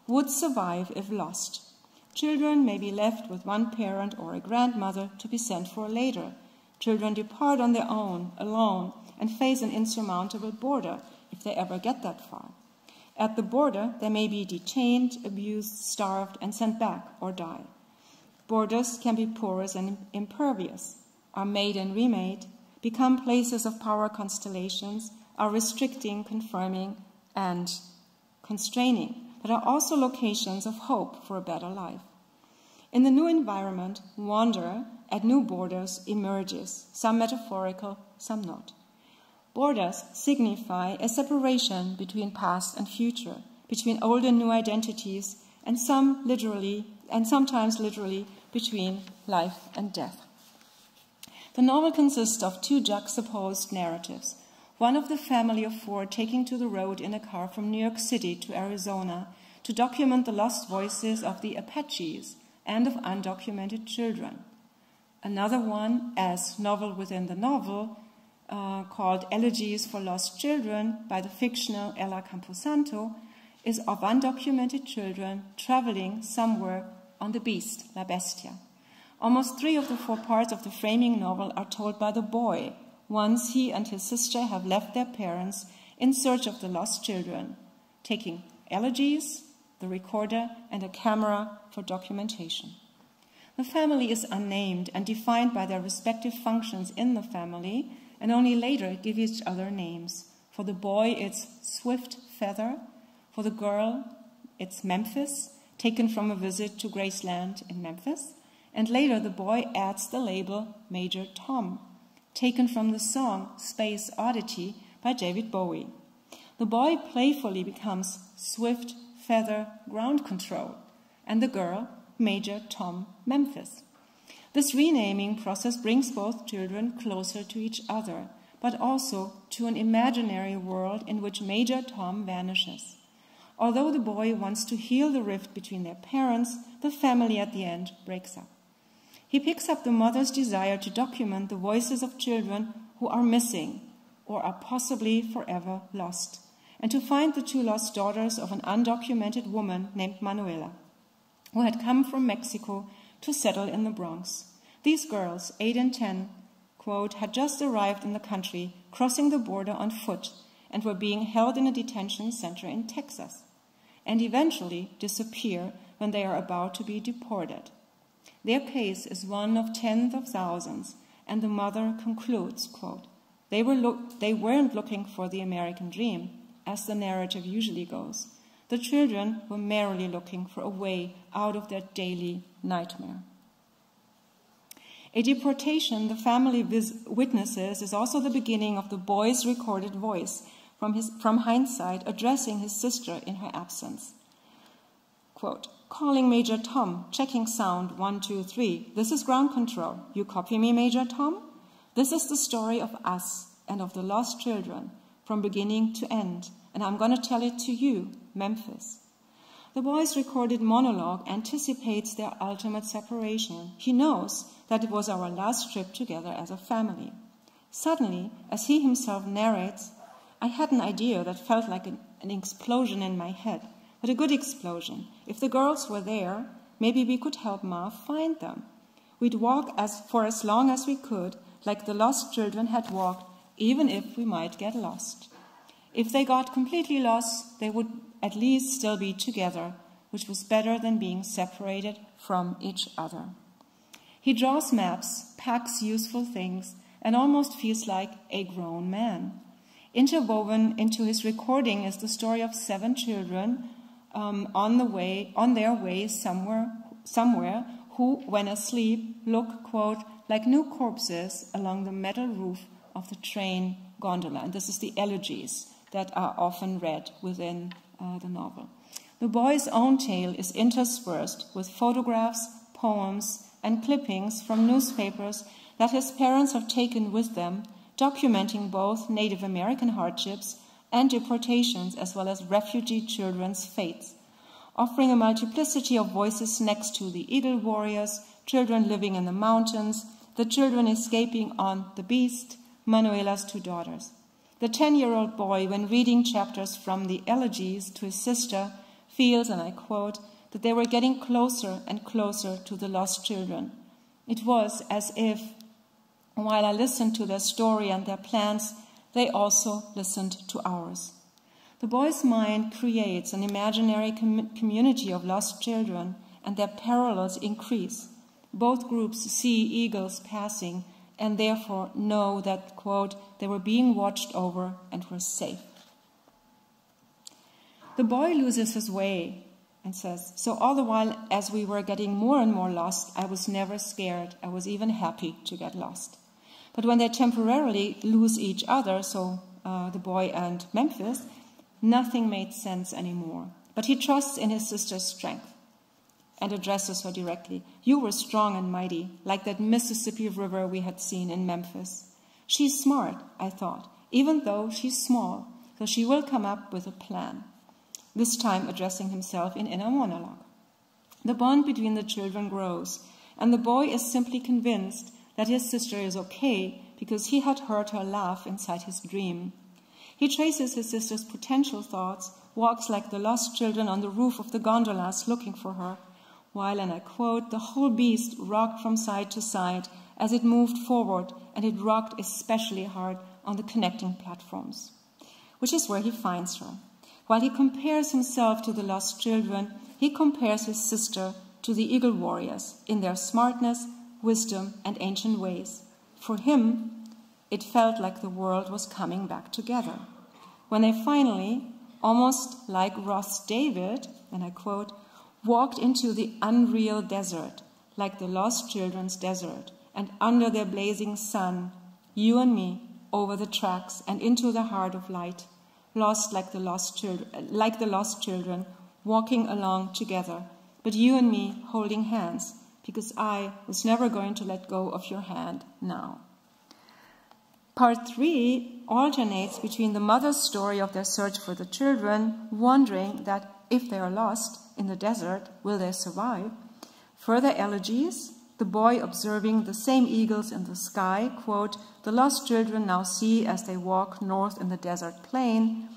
would survive if lost. Children may be left with one parent or a grandmother to be sent for later. Children depart on their own, alone, and face an insurmountable border if they ever get that far. At the border, they may be detained, abused, starved, and sent back or die. Borders can be porous and impervious, are made and remade, become places of power constellations, are restricting, confirming, and constraining, but are also locations of hope for a better life. In the new environment, wonder at new borders emerges, some metaphorical, some not. Borders signify a separation between past and future, between old and new identities, and sometimes literally between life and death. The novel consists of two juxtaposed narratives. One of the family of four taking to the road in a car from New York City to Arizona to document the lost voices of the Apaches and of undocumented children. Another one, as novel within the novel, called Elegies for Lost Children by the fictional Ella Camposanto, is of undocumented children traveling somewhere on the beast, La Bestia. Almost 3 of the 4 parts of the framing novel are told by the boy, once he and his sister have left their parents in search of the lost children, taking elegies, the recorder, and a camera for documentation. The family is unnamed and defined by their respective functions in the family, and only later give each other names. For the boy, it's Swift Feather. For the girl, it's Memphis, taken from a visit to Graceland in Memphis. And later, the boy adds the label Major Tom, taken from the song Space Oddity by David Bowie. The boy playfully becomes Swift Feather Ground Control, and the girl, Major Tom Memphis. This renaming process brings both children closer to each other, but also to an imaginary world in which Major Tom vanishes. Although the boy wants to heal the rift between their parents, the family at the end breaks up. He picks up the mother's desire to document the voices of children who are missing or are possibly forever lost, and to find the 2 lost daughters of an undocumented woman named Manuela, who had come from Mexico to settle in the Bronx. These girls, 8 and 10, quote, had just arrived in the country, crossing the border on foot, and were being held in a detention center in Texas, and eventually disappear when they are about to be deported. Their case is one of tens of thousands, and the mother concludes, quote, they weren't looking for the American dream, as the narrative usually goes. The children were merely looking for a way out of their daily nightmare. A deportation the family witnesses is also the beginning of the boy's recorded voice from hindsight addressing his sister in her absence. Quote, calling Major Tom, checking sound 1, 2, 3. This is ground control. You copy me, Major Tom? This is the story of us and of the lost children from beginning to end, and I'm going to tell it to you, Memphis. The boy's recorded monologue anticipates their ultimate separation. He knows that it was our last trip together as a family. Suddenly, as he himself narrates, I had an idea that felt like an explosion in my head, but a good explosion. If the girls were there, maybe we could help Ma find them. We'd walk for as long as we could, like the lost children had walked, even if we might get lost. If they got completely lost, they would at least still be together, which was better than being separated from each other. He draws maps, packs useful things, and almost feels like a grown man. Interwoven into his recording is the story of 7 children on their way somewhere who, when asleep, look, quote, like new corpses along the metal roof of the train gondola. And this is the elegies that are often read within the novel. The boy's own tale is interspersed with photographs, poems, and clippings from newspapers that his parents have taken with them, documenting both Native American hardships and deportations, as well as refugee children's fates, offering a multiplicity of voices next to the eagle warriors, children living in the mountains, the children escaping on the beast, Manuela's 2 daughters. The 10-year-old boy, when reading chapters from the elegies to his sister, feels, and I quote, that they were getting closer and closer to the lost children. It was as if, while I listened to their story and their plans, they also listened to ours. The boy's mind creates an imaginary community of lost children, and their parallels increase. Both groups see eagles passing and therefore know that, quote, they were being watched over and were safe. The boy loses his way and says, so all the while as we were getting more and more lost, I was never scared. I was even happy to get lost. But when they temporarily lose each other, so the boy and Memphis, nothing made sense anymore. But he trusts in his sister's strength. and addresses her directly. You were strong and mighty, like that Mississippi River we had seen in Memphis. She's smart, I thought, even though she's small, so she will come up with a plan. This time addressing himself in inner monologue. The bond between the children grows, and the boy is simply convinced that his sister is okay because he had heard her laugh inside his dream. He traces his sister's potential thoughts, walks like the lost children on the roof of the gondolas looking for her, while, and I quote, the whole beast rocked from side to side as it moved forward, and it rocked especially hard on the connecting platforms, which is where he finds her. While he compares himself to the lost children, he compares his sister to the eagle warriors in their smartness, wisdom, and ancient ways. For him, it felt like the world was coming back together. When they finally, almost like Ross David, and I quote, walked into the unreal desert, like the lost children's desert, and under their blazing sun, you and me, over the tracks and into the heart of light, lost like the lost children, walking along together, but you and me holding hands, because I was never going to let go of your hand now. Part 3 alternates between the mother's story of their search for the children, wondering that if they are lost in the desert, will they survive? Further elegies, the boy observing the same eagles in the sky, quote, the lost children now see as they walk north in the desert plain,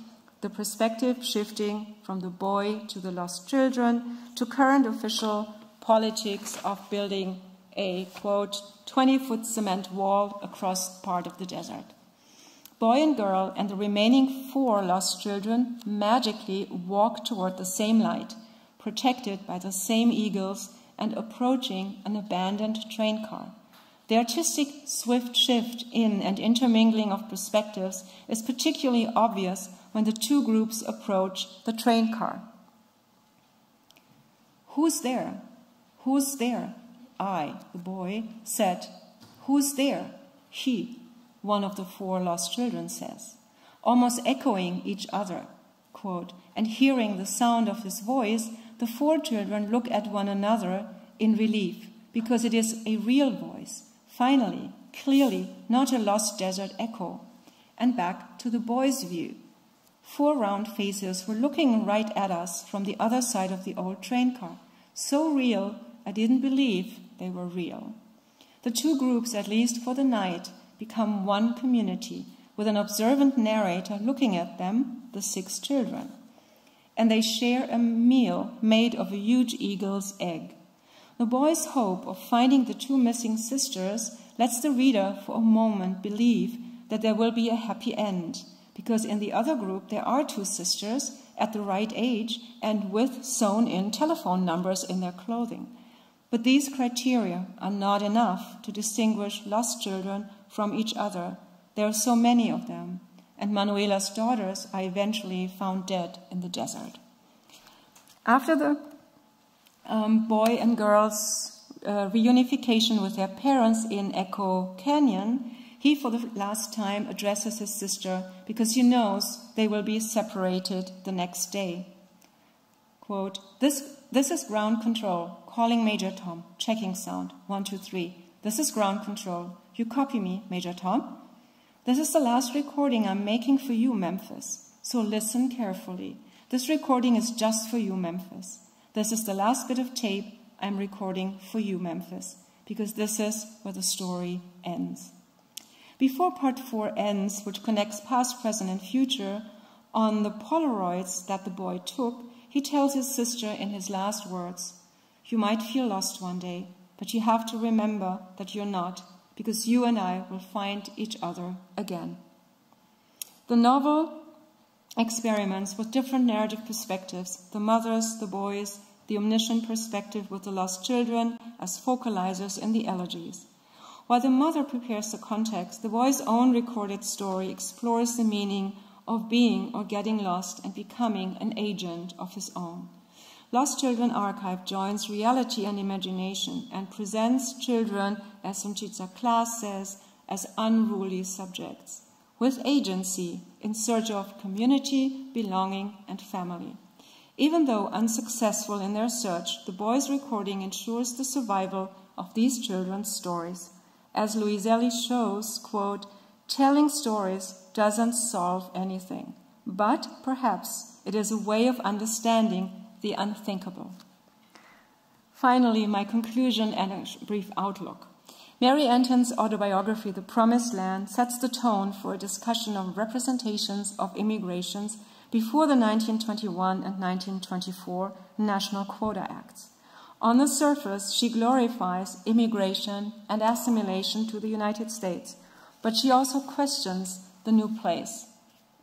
the perspective shifting from the boy to the lost children to current official politics of building a, quote, 20-foot cement wall across part of the desert. Boy and girl and the remaining 4 lost children magically walk toward the same light, protected by the same eagles and approaching an abandoned train car. The artistic swift shift in and intermingling of perspectives is particularly obvious when the 2 groups approach the train car. Who's there? Who's there? I, the boy, said. Who's there? He, one of the 4 lost children says, almost echoing each other, quote, and hearing the sound of his voice, the 4 children look at one another in relief, because it is a real voice, finally, clearly, not a lost desert echo. And back to the boy's view. 4 round faces were looking right at us from the other side of the old train car, so real, I didn't believe they were real. The 2 groups, at least for the night, become one community, with an observant narrator looking at them, the 6 children. And they share a meal made of a huge eagle's egg. The boy's hope of finding the 2 missing sisters lets the reader for a moment believe that there will be a happy end, because in the other group there are 2 sisters at the right age and with sewn-in telephone numbers in their clothing. But these criteria are not enough to distinguish lost children from each other. There are so many of them, and Manuela's daughters are eventually found dead in the desert. After the boy and girl's reunification with their parents in Echo Canyon, he for the last time addresses his sister because he knows they will be separated the next day. Quote, this is ground control, calling Major Tom, checking sound, 1, 2, 3. This is ground control. You copy me, Major Tom? This is the last recording I'm making for you, Memphis. So listen carefully. This recording is just for you, Memphis. This is the last bit of tape I'm recording for you, Memphis, because this is where the story ends. Before part 4 ends, which connects past, present, and future, on the Polaroids that the boy took, he tells his sister in his last words, you might feel lost one day, but you have to remember that you're not, because you and I will find each other again. The novel experiments with different narrative perspectives, the mothers, the boys, the omniscient perspective with the lost children as focalizers in the elegies. While the mother prepares the context, the boy's own recorded story explores the meaning of being or getting lost and becoming an agent of his own. Lost Children Archive joins reality and imagination and presents children, as Sunchitsa Klaas says, as unruly subjects, with agency in search of community, belonging, and family. Even though unsuccessful in their search, the boys' recording ensures the survival of these children's stories. As Luiselli shows, quote, "Telling stories doesn't solve anything, but perhaps it is a way of understanding the unthinkable." Finally, my conclusion and a brief outlook. Mary Anton's autobiography, The Promised Land, sets the tone for a discussion of representations of immigrations before the 1921 and 1924 National Quota Acts. On the surface, she glorifies immigration and assimilation to the United States, but she also questions the new place.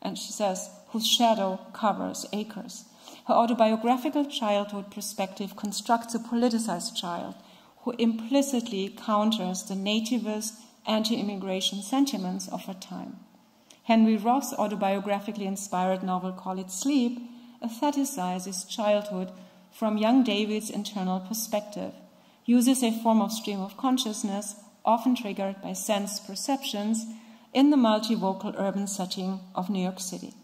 And she says, whose shadow covers acres. Her autobiographical childhood perspective constructs a politicized child who implicitly counters the nativist anti-immigration sentiments of her time. Henry Roth's autobiographically inspired novel Call It Sleep aestheticizes childhood from young David's internal perspective, uses a form of stream of consciousness, often triggered by sense perceptions, in the multivocal urban setting of New York City.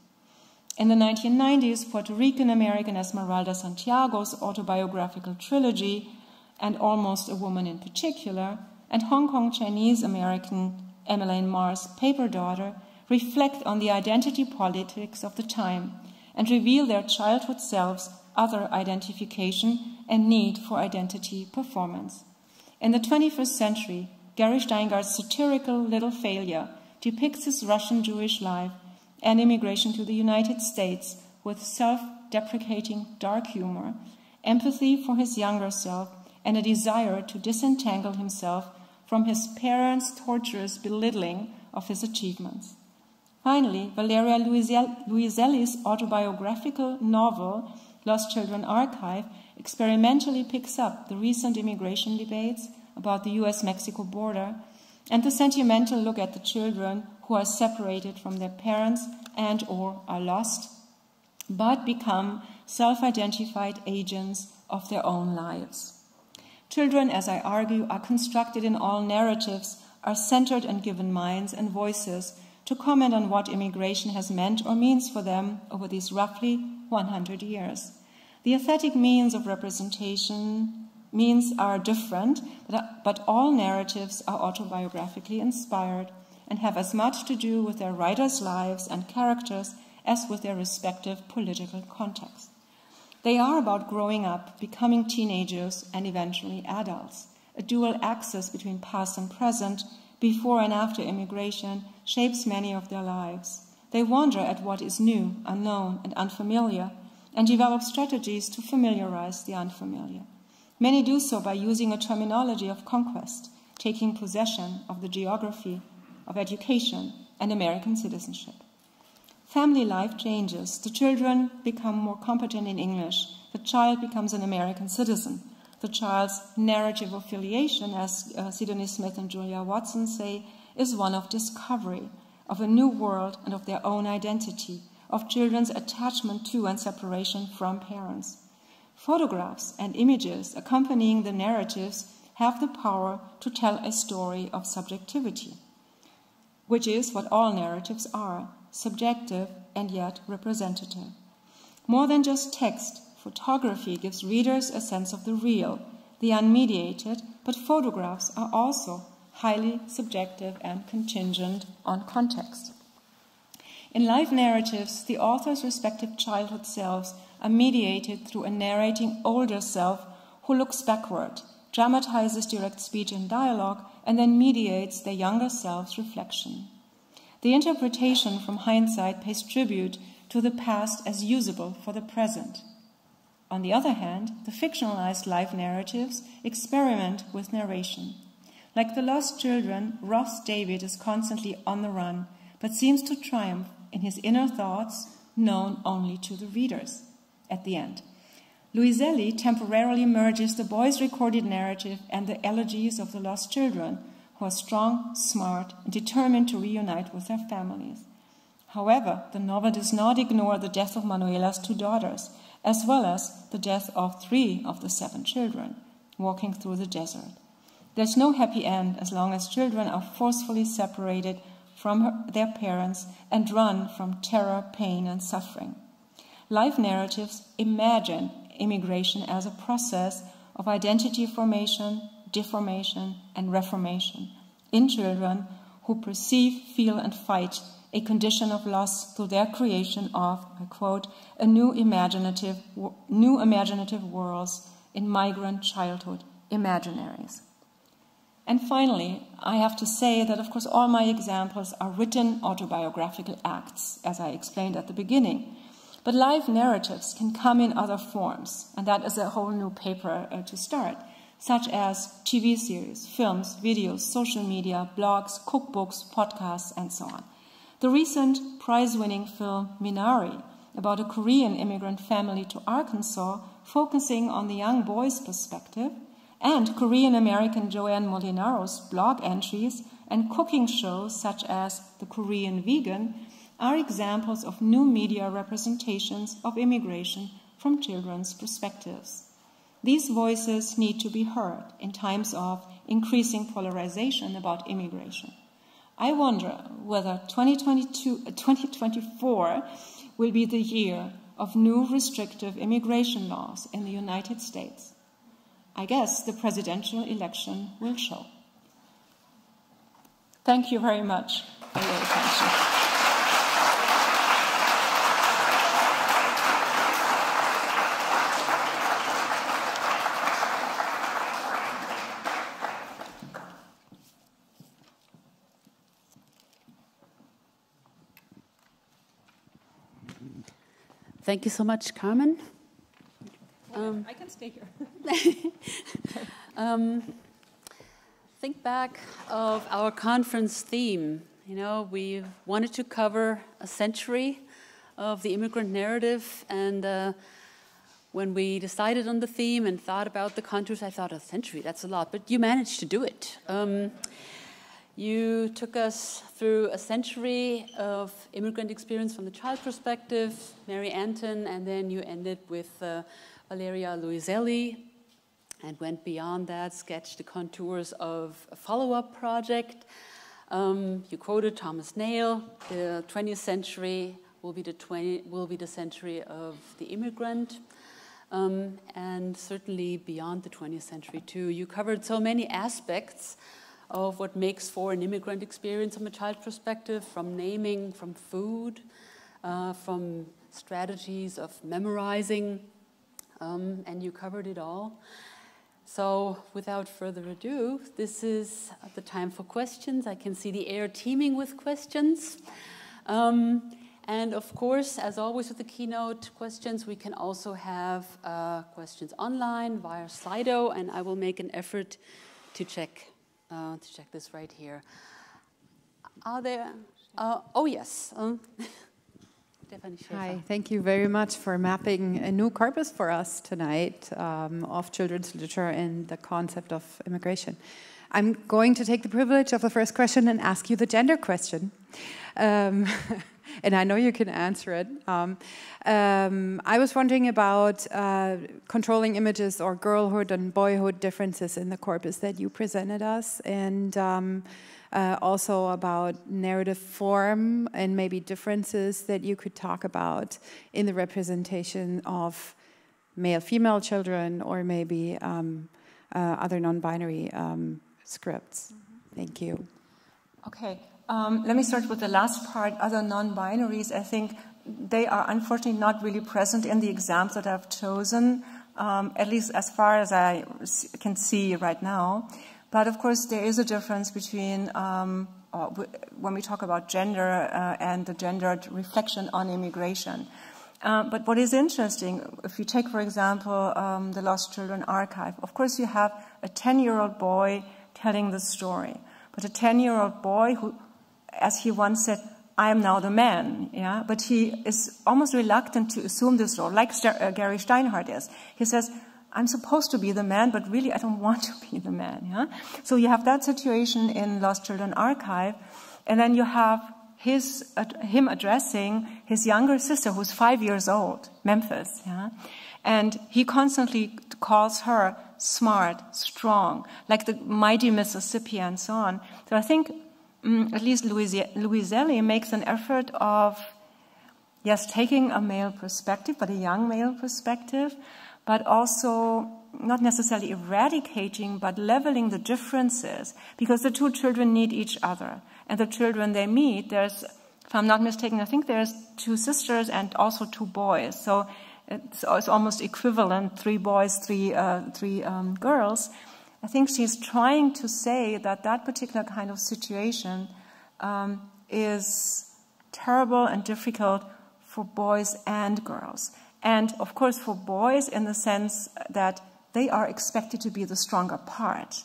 In the 1990s, Puerto Rican-American Esmeralda Santiago's autobiographical trilogy, And Almost a Woman in Particular, and Hong Kong Chinese-American Emmeline Marr's Paper Daughter reflect on the identity politics of the time and reveal their childhood selves' other identification and need for identity performance. In the 21st century, Gary Steingart's satirical Little Failure depicts his Russian Jewish life and immigration to the United States with self-deprecating dark humor, empathy for his younger self, and a desire to disentangle himself from his parents' torturous belittling of his achievements. Finally, Valeria Luiselli's autobiographical novel, Lost Children Archive, experimentally picks up the recent immigration debates about the US-Mexico border and the sentimental look at the children who are separated from their parents and/or are lost, but become self-identified agents of their own lives. Children, as I argue, are constructed in all narratives, are centered and given minds and voices to comment on what immigration has meant or means for them over these roughly 100 years. The aesthetic means of representation are different, but all narratives are autobiographically inspired and have as much to do with their writers' lives and characters as with their respective political context. They are about growing up, becoming teenagers, and eventually adults. A dual axis between past and present, before and after immigration, shapes many of their lives. They wonder at what is new, unknown, and unfamiliar, and develop strategies to familiarize the unfamiliar. Many do so by using a terminology of conquest, taking possession of the geography of education and American citizenship. Family life changes. The children become more competent in English. The child becomes an American citizen. The child's narrative affiliation, as Sidonie Smith and Julia Watson say, is one of discovery, of a new world and of their own identity, of children's attachment to and separation from parents. Photographs and images accompanying the narratives have the power to tell a story of subjectivity, which is what all narratives are, subjective and yet representative. More than just text, photography gives readers a sense of the real, the unmediated, but photographs are also highly subjective and contingent on context. In life narratives, the author's respective childhood selves are mediated through a narrating older self who looks backward, dramatizes direct speech and dialogue, and then mediates their younger self's reflection. The interpretation from hindsight pays tribute to the past as usable for the present. On the other hand, the fictionalized life narratives experiment with narration. Like the Lost Children, Roth's David is constantly on the run, but seems to triumph in his inner thoughts, known only to the readers at the end. Luiselli temporarily merges the boys' recorded narrative and the elegies of the lost children, who are strong, smart, and determined to reunite with their families. However, the novel does not ignore the death of Manuela's 2 daughters, as well as the death of 3 of the 7 children, walking through the desert. There's no happy end as long as children are forcefully separated from their parents and run from terror, pain, and suffering. life narratives imagine immigration as a process of identity formation, deformation, and reformation in children who perceive, feel, and fight a condition of loss through their creation of, I quote, a new imaginative worlds in migrant childhood imaginaries. And finally, I have to say that, of course, all my examples are written autobiographical acts, as I explained at the beginning. But life narratives can come in other forms, and that is a whole new paper to start, such as TV series, films, videos, social media, blogs, cookbooks, podcasts, and so on. The recent prize-winning film Minari, about a Korean immigrant family to Arkansas, focusing on the young boy's perspective, and Korean-American Joanne Molinaro's blog entries and cooking shows such as The Korean Vegan are examples of new media representations of immigration from children's perspectives. These voices need to be heard in times of increasing polarization about immigration. I wonder whether 2024 will be the year of new restrictive immigration laws in the United States. I guess the presidential election will show. Thank you very much for your attention. Thank you so much, Carmen. I can stay here. Think back of our conference theme. You know, we wanted to cover a century of the immigrant narrative, and when we decided on the theme and thought about the contours, I thought a century, that's a lot, but you managed to do it. You took us through a century of immigrant experience from the child perspective, Mary Anton, and then you ended with Valeria Luiselli, and went beyond that, sketched the contours of a follow-up project. You quoted Thomas Nail, the 20th century will be the century of the immigrant, and certainly beyond the 20th century too. You covered so many aspects of what makes for an immigrant experience from a child perspective, from naming, from food, from strategies of memorizing, and you covered it all. So without further ado, this is the time for questions. I can see the air teeming with questions. And of course, as always with the keynote questions, we can also have questions online via Slido, and I will make an effort to check this right here. Are there? Oh yes. Hi, thank you very much for mapping a new corpus for us tonight of children's literature and the concept of immigration. I'm going to take the privilege of the first question and ask you the gender question. And I know you can answer it. I was wondering about controlling images or girlhood and boyhood differences in the corpus that you presented us, and also about narrative form and maybe differences that you could talk about in the representation of male-female children or maybe other non-binary scripts. Thank you. Okay. Let me start with the last part, other non-binaries. I think they are unfortunately not really present in the exams that I've chosen, at least as far as I can see right now. But of course, there is a difference between when we talk about gender and the gendered reflection on immigration. But what is interesting, if you take, for example, the Lost Children Archive, of course you have a 10-year-old boy telling the story, but a 10-year-old boy who, as he once said, I am now the man, yeah? But he is almost reluctant to assume this role, like Gary Steinhardt is. He says, I'm supposed to be the man, but really I don't want to be the man, yeah? So you have that situation in Lost Children Archive, and then you have him addressing his younger sister, who's 5 years old, Memphis, yeah? And he constantly calls her smart, strong, like the mighty Mississippi and so on. So I think at least Luiselli makes an effort of yes, taking a male perspective, but a young male perspective, but also not necessarily eradicating, but leveling the differences, because the two children need each other. And the children they meet, there's, if I'm not mistaken, I think there's 2 sisters and also 2 boys. So it's almost equivalent, 3 boys, 3 girls. I think she's trying to say that that particular kind of situation is terrible and difficult for boys and girls. And of course for boys in the sense that they are expected to be the stronger part.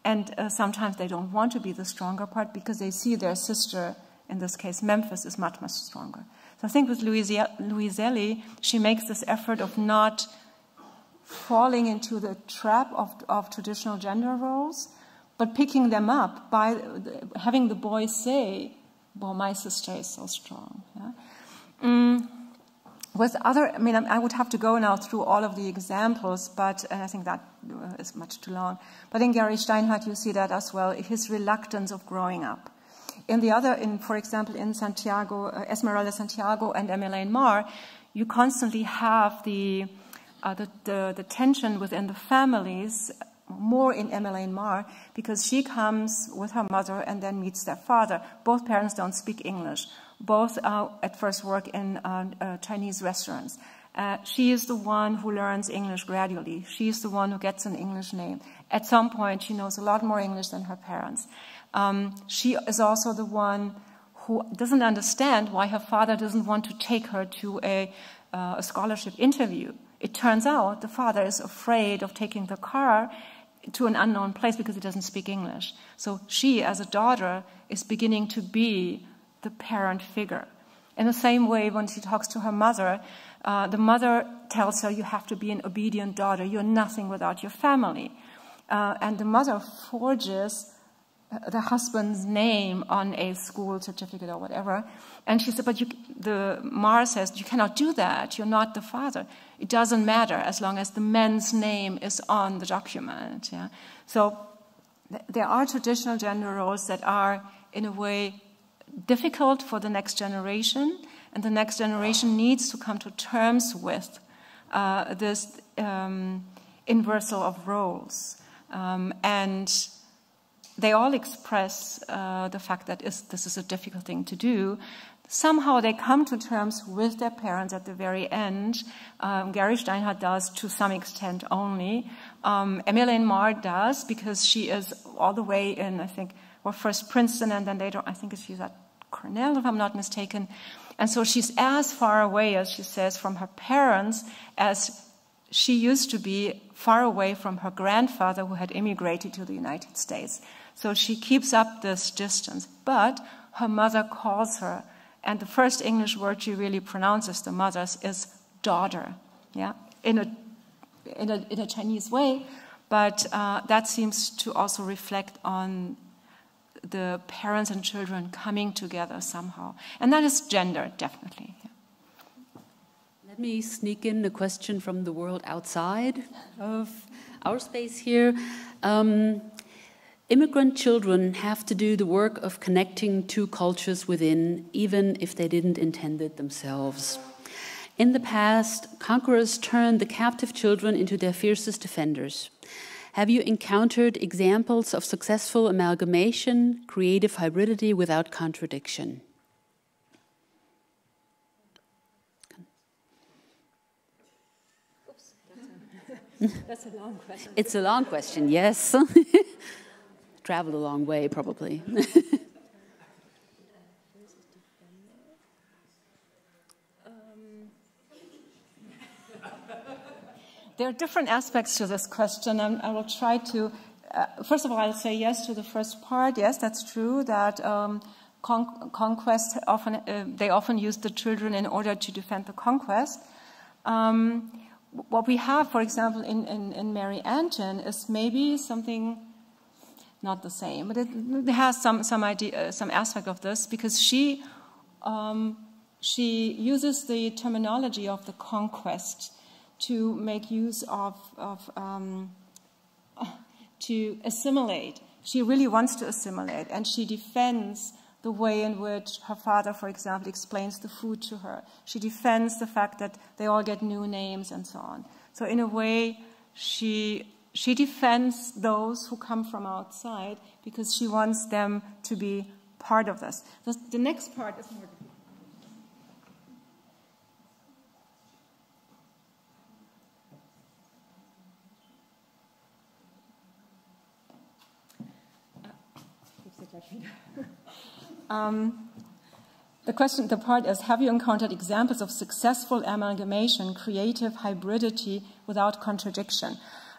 And sometimes they don't want to be the stronger part because they see their sister, in this case Memphis, is much, much stronger. So I think with Louiselli, she makes this effort of not falling into the trap of traditional gender roles, but picking them up by having the boys say, well, my sister is so strong. Yeah? With other, I mean, I would have to go now through all of the examples, but and I think that is much too long. But in Gary Steinhardt, you see that as well, his reluctance of growing up. In the other, for example, in Santiago, Esmeralda Santiago and Emmeline Marr, you constantly have the tension within the families, more in Emmeline Marr, because she comes with her mother and then meets their father. Both parents don't speak English. Both at first work in Chinese restaurants. She is the one who learns English gradually. She is the one who gets an English name. At some point, she knows a lot more English than her parents. She is also the one who doesn't understand why her father doesn't want to take her to a scholarship interview. It turns out the father is afraid of taking the car to an unknown place because he doesn't speak English. So she, as a daughter, is beginning to be the parent figure. In the same way, when she talks to her mother, the mother tells her, you have to be an obedient daughter. You're nothing without your family. And the mother forges the husband's name on a school certificate or whatever. And she said, but Marr says, you cannot do that. You're not the father. It doesn't matter as long as the man's name is on the document. Yeah? So there are traditional gender roles that are, in a way, difficult for the next generation, and the next generation needs to come to terms with this inversal of roles. And they all express the fact that this is a difficult thing to do. Somehow they come to terms with their parents at the very end. Gary Steinhardt does to some extent only. Emmeline Marr does because she is all the way in, I think, well, first Princeton and then later, I think she's at Cornell, if I'm not mistaken. And so she's as far away, as she says, from her parents as she used to be far away from her grandfather who had immigrated to the United States. So she keeps up this distance. But her mother calls her, and the first English word she really pronounces, the mother's, is daughter, yeah, in a Chinese way. But that seems to also reflect on the parents and children coming together somehow. And that is gender, definitely. Yeah. Let me sneak in a question from the world outside of our space here. Immigrant children have to do the work of connecting two cultures within, even if they didn't intend it themselves. In the past, conquerors turned the captive children into their fiercest defenders. Have you encountered examples of successful amalgamation, creative hybridity without contradiction? That's a long question. It's a long question, yes. Traveled a long way, probably. There are different aspects to this question, and I will try to, first of all, I'll say yes to the first part. Yes, that's true, that conquest, they often use the children in order to defend the conquest. What we have, for example, in Mary Antin is maybe something not the same, but it has some idea, some aspect of this, because she uses the terminology of the conquest to make use of to assimilate. She really wants to assimilate, and she defends the way in which her father, for example, explains the food to her. She defends the fact that they all get new names and so on. So in a way, she defends those who come from outside because she wants them to be part of this. The next part is more difficult. The part is, have you encountered examples of successful amalgamation, creative hybridity without contradiction?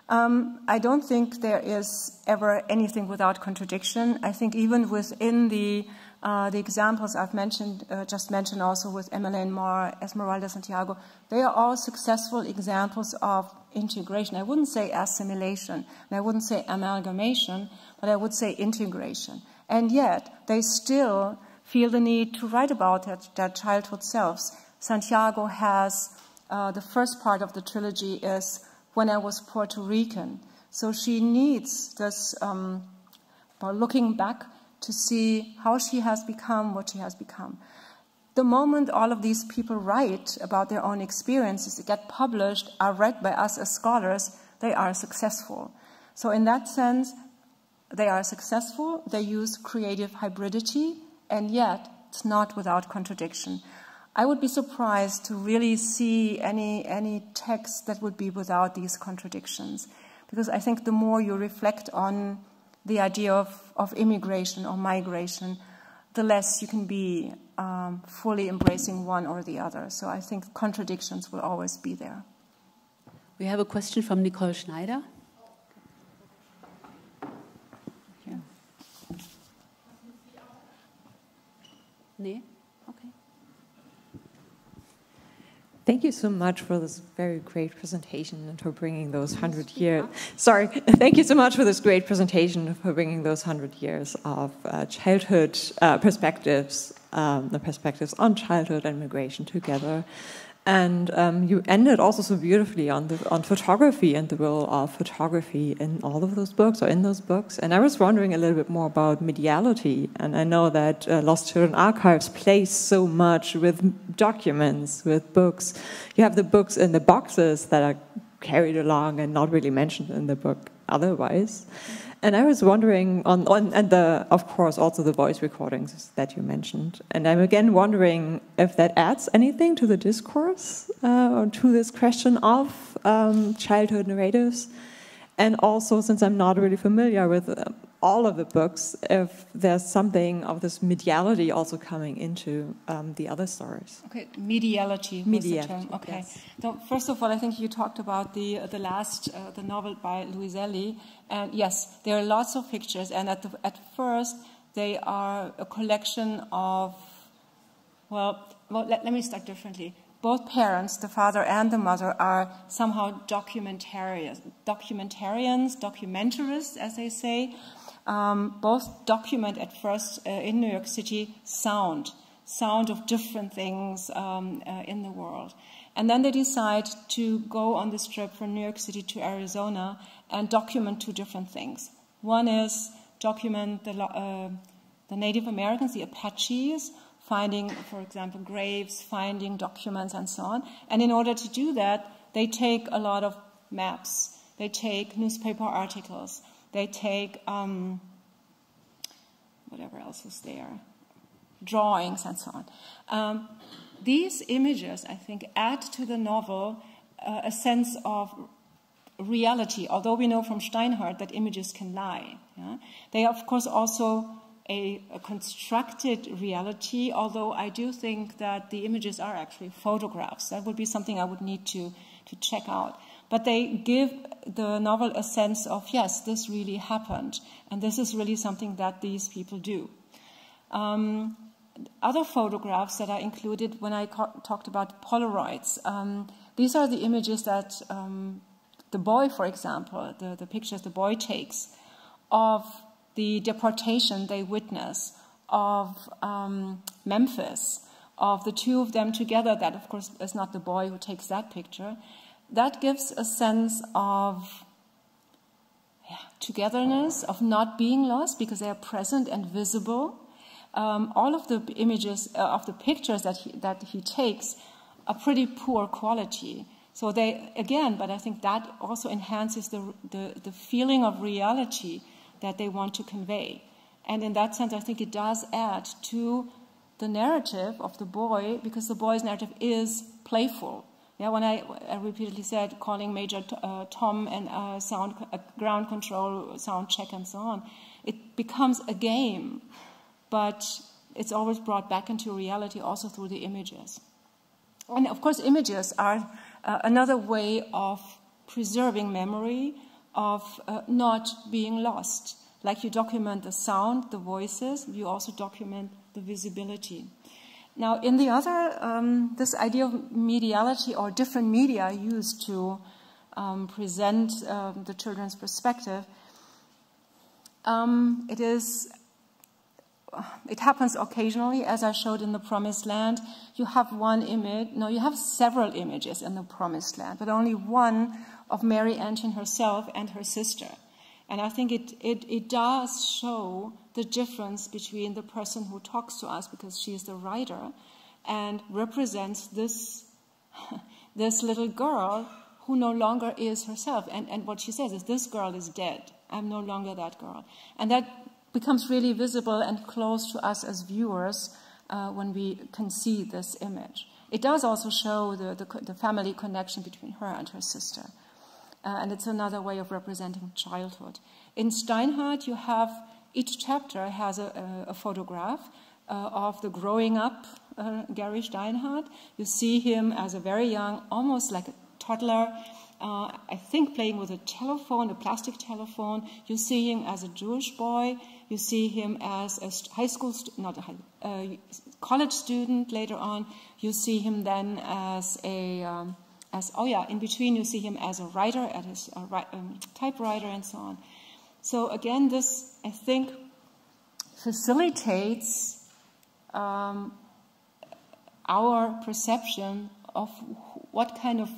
I don't think there is ever anything without contradiction. I think even within the examples I've mentioned, just mentioned also with Emmeline Moore, Esmeralda Santiago, they are all successful examples of integration. I wouldn't say assimilation, and I wouldn't say amalgamation, but I would say integration. And yet, they still feel the need to write about their childhood selves. Santiago has, the first part of the trilogy is When I Was Puerto Rican. So she needs this, looking back to see how she has become what she has become. The moment all of these people write about their own experiences, they get published, are read by us as scholars, they are successful. So in that sense, they are successful, they use creative hybridity, and yet it's not without contradiction. I would be surprised to really see any text that would be without these contradictions, because I think the more you reflect on the idea of immigration or migration, the less you can be fully embracing one or the other. So I think contradictions will always be there. We have a question from Nicole Schneider. Nee? Okay. Thank you so much for this very great presentation and for bringing those 100 years. Sorry, thank you so much for this great presentation, for bringing those 100 years of childhood perspectives, the perspectives on childhood and migration together. And you ended also so beautifully on photography and the role of photography in all of those books, or in those books. And I was wondering a little bit more about mediality. And I know that Lost Children Archives plays so much with documents, with books. You have the books in the boxes that are carried along and not really mentioned in the book otherwise. And I was wondering, of course, also the voice recordings that you mentioned. And I'm again wondering if that adds anything to the discourse, or to this question of childhood narratives. And also, since I'm not really familiar with all of the books, if there's something of this mediality also coming into the other stories. Okay, mediality was the term. Okay. Yes. So first of all, I think you talked about the novel by Luiselli, and yes, there are lots of pictures, and at first they are a collection of, let me start differently. Both parents, the father and the mother, are somehow documentarians, documentarists, as they say. Both document at first in New York City sound of different things in the world. And then they decide to go on this trip from New York City to Arizona and document two different things. One is document the Native Americans, the Apaches, finding, for example, graves, finding documents and so on. And in order to do that, they take a lot of maps. They take newspaper articles. They take, whatever else was there, drawings and so on. These images, I think, add to the novel a sense of reality, although we know from Steinhardt that images can lie. Yeah? They are, of course, also a constructed reality, although I do think that the images are actually photographs. That would be something I would need to check out. But they give the novel a sense of, yes, this really happened, and this is really something that these people do. Other photographs that are included when I talked about Polaroids, these are the images that the boy, for example, the pictures the boy takes of the deportation they witness, of Memphis, of the two of them together. That, of course, is not the boy who takes that picture. That gives a sense of togetherness, of not being lost because they are present and visible. all of the images of the pictures that he takes are pretty poor quality. So they, again, but I think that also enhances the feeling of reality that they want to convey. And in that sense, I think it does add to the narrative of the boy, because the boy's narrative is playful. Yeah, when I repeatedly said calling Major Tom and ground control, sound check, and so on, it becomes a game, but it's always brought back into reality also through the images. And of course, images are another way of preserving memory, of not being lost. Like you document the sound, the voices, you also document the visibility. Now, in the other, this idea of mediality or different media used to present the children's perspective, it happens occasionally, as I showed in the Promised Land. You have one image, no, you have several images in the Promised Land, but only one of Mary Antin herself and her sister. And I think it does show the difference between the person who talks to us, because she is the writer, and represents this little girl who no longer is herself. And what she says is, this girl is dead. I'm no longer that girl. And that becomes really visible and close to us as viewers when we can see this image. It does also show the family connection between her and her sister. And it's another way of representing childhood. In Steinhardt, you have, each chapter has a photograph of the growing up Gary Steinhardt. You see him as a very young, almost like a toddler, I think playing with a telephone, a plastic telephone. You see him as a Jewish boy. You see him as a high school, college student later on. You see him then as a, in between you see him as a writer at his typewriter and so on. So again, this, I think, facilitates our perception of what kind of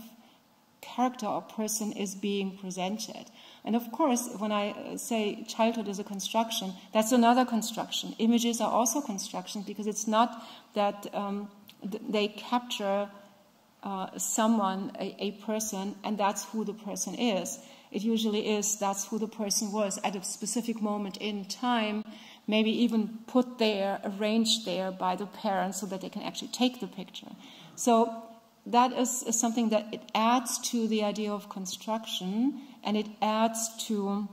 character or person is being presented. And of course, when I say childhood is a construction, that's another construction. Images are also constructions, because it's not that they capture someone, a person, and that's who the person is. It usually is, that's who the person was at a specific moment in time, maybe even put there, arranged there by the parents so that they can actually take the picture. So that is something that it adds to the idea of construction, and it adds to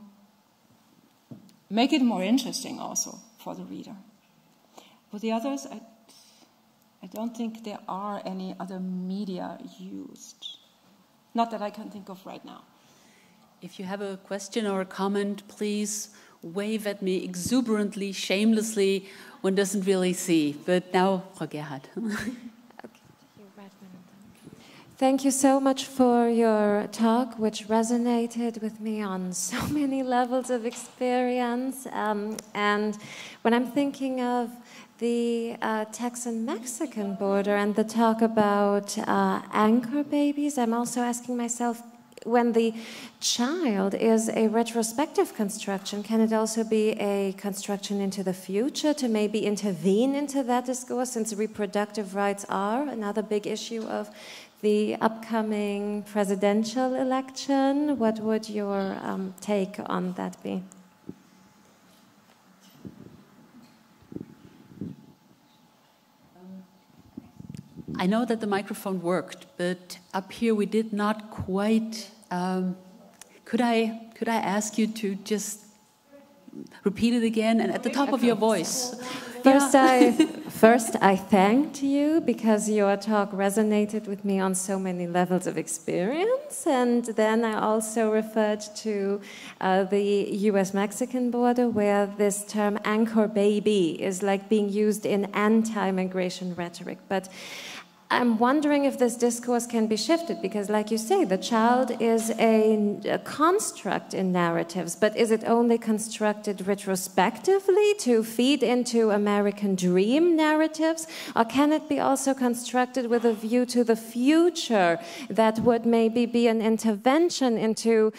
make it more interesting also for the reader. For the others, I don't think there are any other media used. Not that I can think of right now. If you have a question or a comment, please wave at me exuberantly, shamelessly. One doesn't really see. But now, Frau Gerhardt. Thank you so much for your talk, which resonated with me on so many levels of experience. And when I'm thinking of the Texan-Mexican border and the talk about anchor babies, I'm also asking myself, when the child is a retrospective construction, can it also be a construction into the future to maybe intervene into that discourse, since reproductive rights are another big issue of the upcoming presidential election? What would your take on that be? I know that the microphone worked, but up here we did not quite. Could I ask you to just repeat it again and at the top of your voice? First, I thanked you because your talk resonated with me on so many levels of experience, and then I also referred to the US-Mexican border, where this term anchor baby is like being used in anti-migration rhetoric. But I'm wondering if this discourse can be shifted, because like you say, the child is a construct in narratives, but is it only constructed retrospectively to feed into American dream narratives, or can it be also constructed with a view to the future that would maybe be an intervention into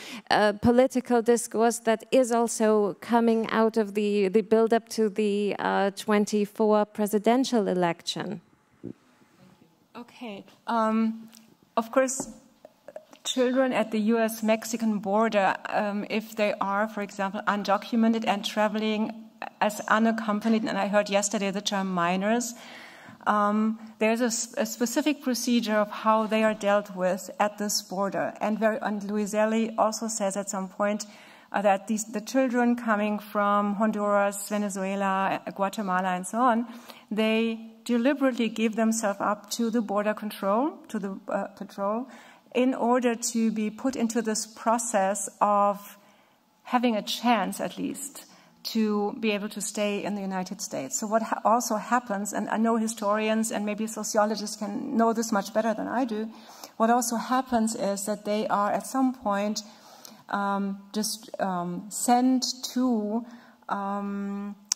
political discourse that is also coming out of the build-up to the 24 presidential election? Okay. Of course, children at the US-Mexican border, if they are, for example, undocumented and traveling as unaccompanied, and I heard yesterday the term minors, there's a specific procedure of how they are dealt with at this border. And Luiselli also says at some point that the children coming from Honduras, Venezuela, Guatemala, and so on, they deliberately give themselves up to the border control, to the patrol, in order to be put into this process of having a chance, at least, to be able to stay in the United States. So what also happens, and I know historians and maybe sociologists can know this much better than I do, what also happens is that they are at some point sent to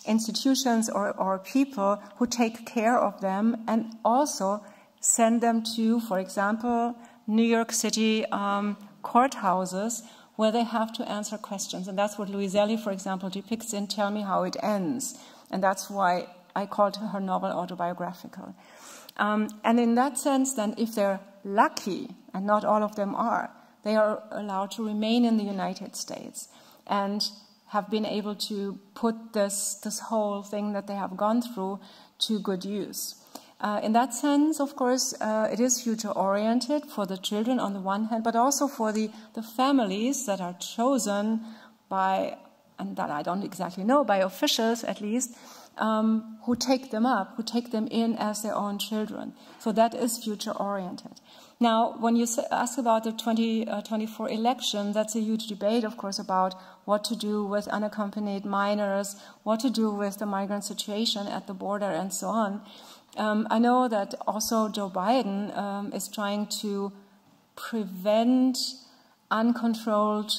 institutions or people who take care of them, and also send them to, for example, New York City courthouses where they have to answer questions. And that's what Luiselli, for example, depicts in Tell Me How It Ends. And that's why I called her novel autobiographical. And in that sense, then, if they're lucky, and not all of them are, they are allowed to remain in the United States and have been able to put this whole thing that they have gone through to good use. In that sense, of course, it is future-oriented for the children on the one hand, but also for the families that are chosen by, and that I don't exactly know, by officials at least, who take them up, who take them in as their own children. So that is future-oriented. Now, when you ask about the 2024 election, that's a huge debate, of course, about what to do with unaccompanied minors, what to do with the migrant situation at the border, and so on. I know that also Joe Biden is trying to prevent uncontrolled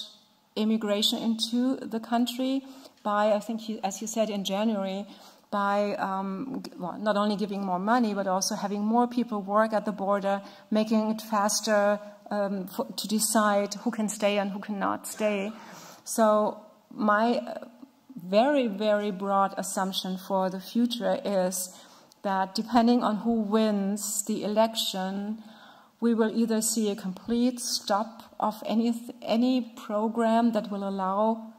immigration into the country by, I think, as you said in January, by not only giving more money, but also having more people work at the border, making it faster to decide who can stay and who cannot stay. So my very, very broad assumption for the future is that depending on who wins the election, we will either see a complete stop of any program that will allow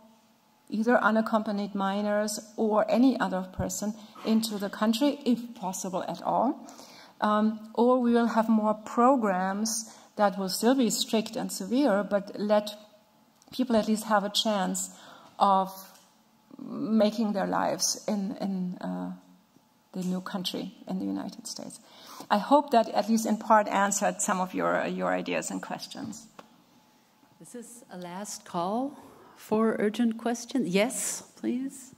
either unaccompanied minors or any other person into the country, if possible at all, or we will have more programs that will still be strict and severe, but let people at least have a chance of making their lives in the new country, in the United States. I hope that at least in part answered some of your ideas and questions. This is a last call for urgent questions. Yes, please.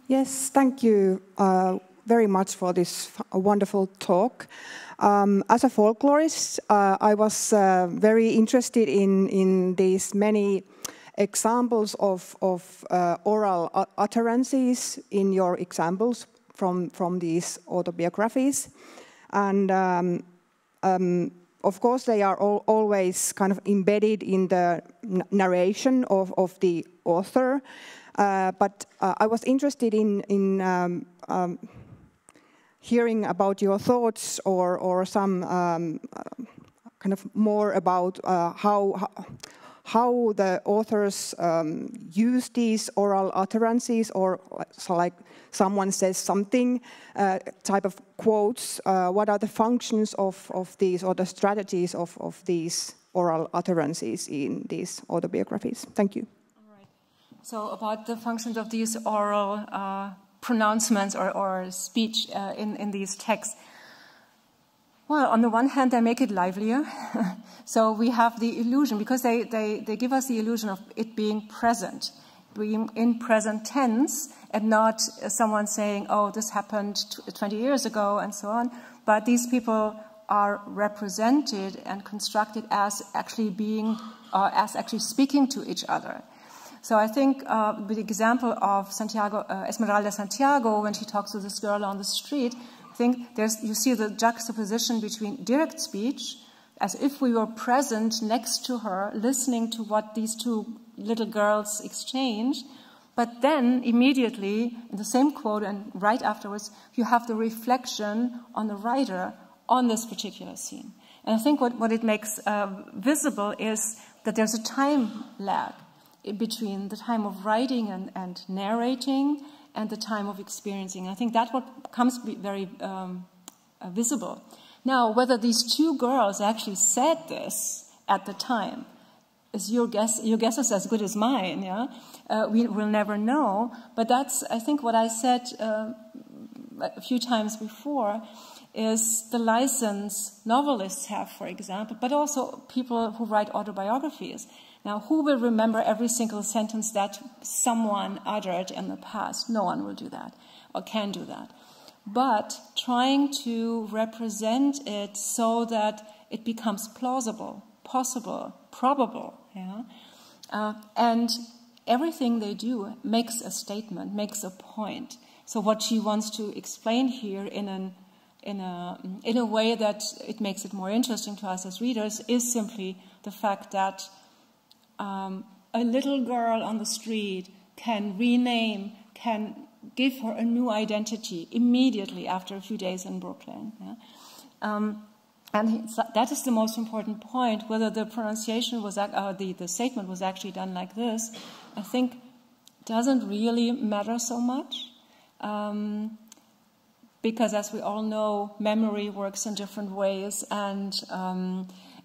Yes, thank you very much for this wonderful talk. As a folklorist, I was very interested in these many examples of oral utterances in your examples from these autobiographies. And of course, they are always kind of embedded in the narration of the author. But I was interested in hearing about your thoughts or some kind of more about how the authors use these oral utterances, or so like someone says something, type of quotes. What are the functions of these, or the strategies of these oral utterances in these autobiographies? Thank you. All right. So about the functions of these oral pronouncements or speech in these texts. Well, on the one hand, they make it livelier. So we have the illusion, because they give us the illusion of it being present, being in present tense, and not someone saying, oh, this happened 20 years ago, and so on. but these people are represented and constructed as actually being, as actually speaking to each other. So I think with the example of Santiago, Esmeralda Santiago, when she talks to this girl on the street, I think you see the juxtaposition between direct speech, as if we were present next to her, listening to what these two little girls exchanged, but then immediately, in the same quote and right afterwards, you have the reflection on the writer on this particular scene. And I think what it makes visible is that there's a time lag between the time of writing and narrating and the time of experiencing. I think that's what becomes very visible. Now, whether these two girls actually said this at the time is your guess. Your guess is as good as mine. Yeah, we will never know. But that's, I think, what I said a few times before. Is the license novelists have, for example, but also people who write autobiographies. Now, who will remember every single sentence that someone uttered in the past? No one will do that, or can do that. But trying to represent it so that it becomes plausible, possible, probable, yeah? And everything they do makes a statement, makes a point. So what she wants to explain here in a way that it makes it more interesting to us as readers is simply the fact that a little girl on the street can rename, can give her a new identity immediately after a few days in Brooklyn. Yeah? And that is the most important point. Whether the pronunciation was, the statement was actually done like this, I think doesn't really matter so much. Because as we all know, memory works in different ways, and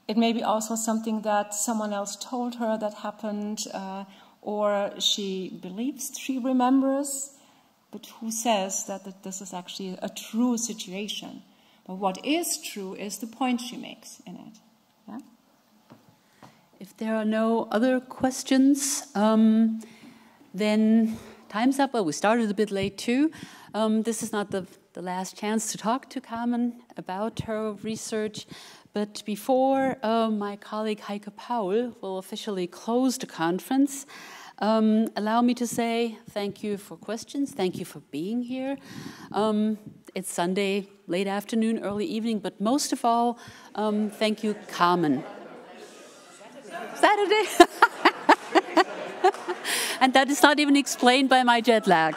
it may be also something that someone else told her that happened, or she believes she remembers, but who says that this is actually a true situation? But what is true is the point she makes in it. Yeah? If there are no other questions, then time's up. Well, we started a bit late too. This is not the last chance to talk to Carmen about her research. But before my colleague Heike Paul will officially close the conference, allow me to say thank you for questions, thank you for being here. It's Sunday, late afternoon, early evening, but most of all, thank you, Carmen. Saturday? And that is not even explained by my jet lag.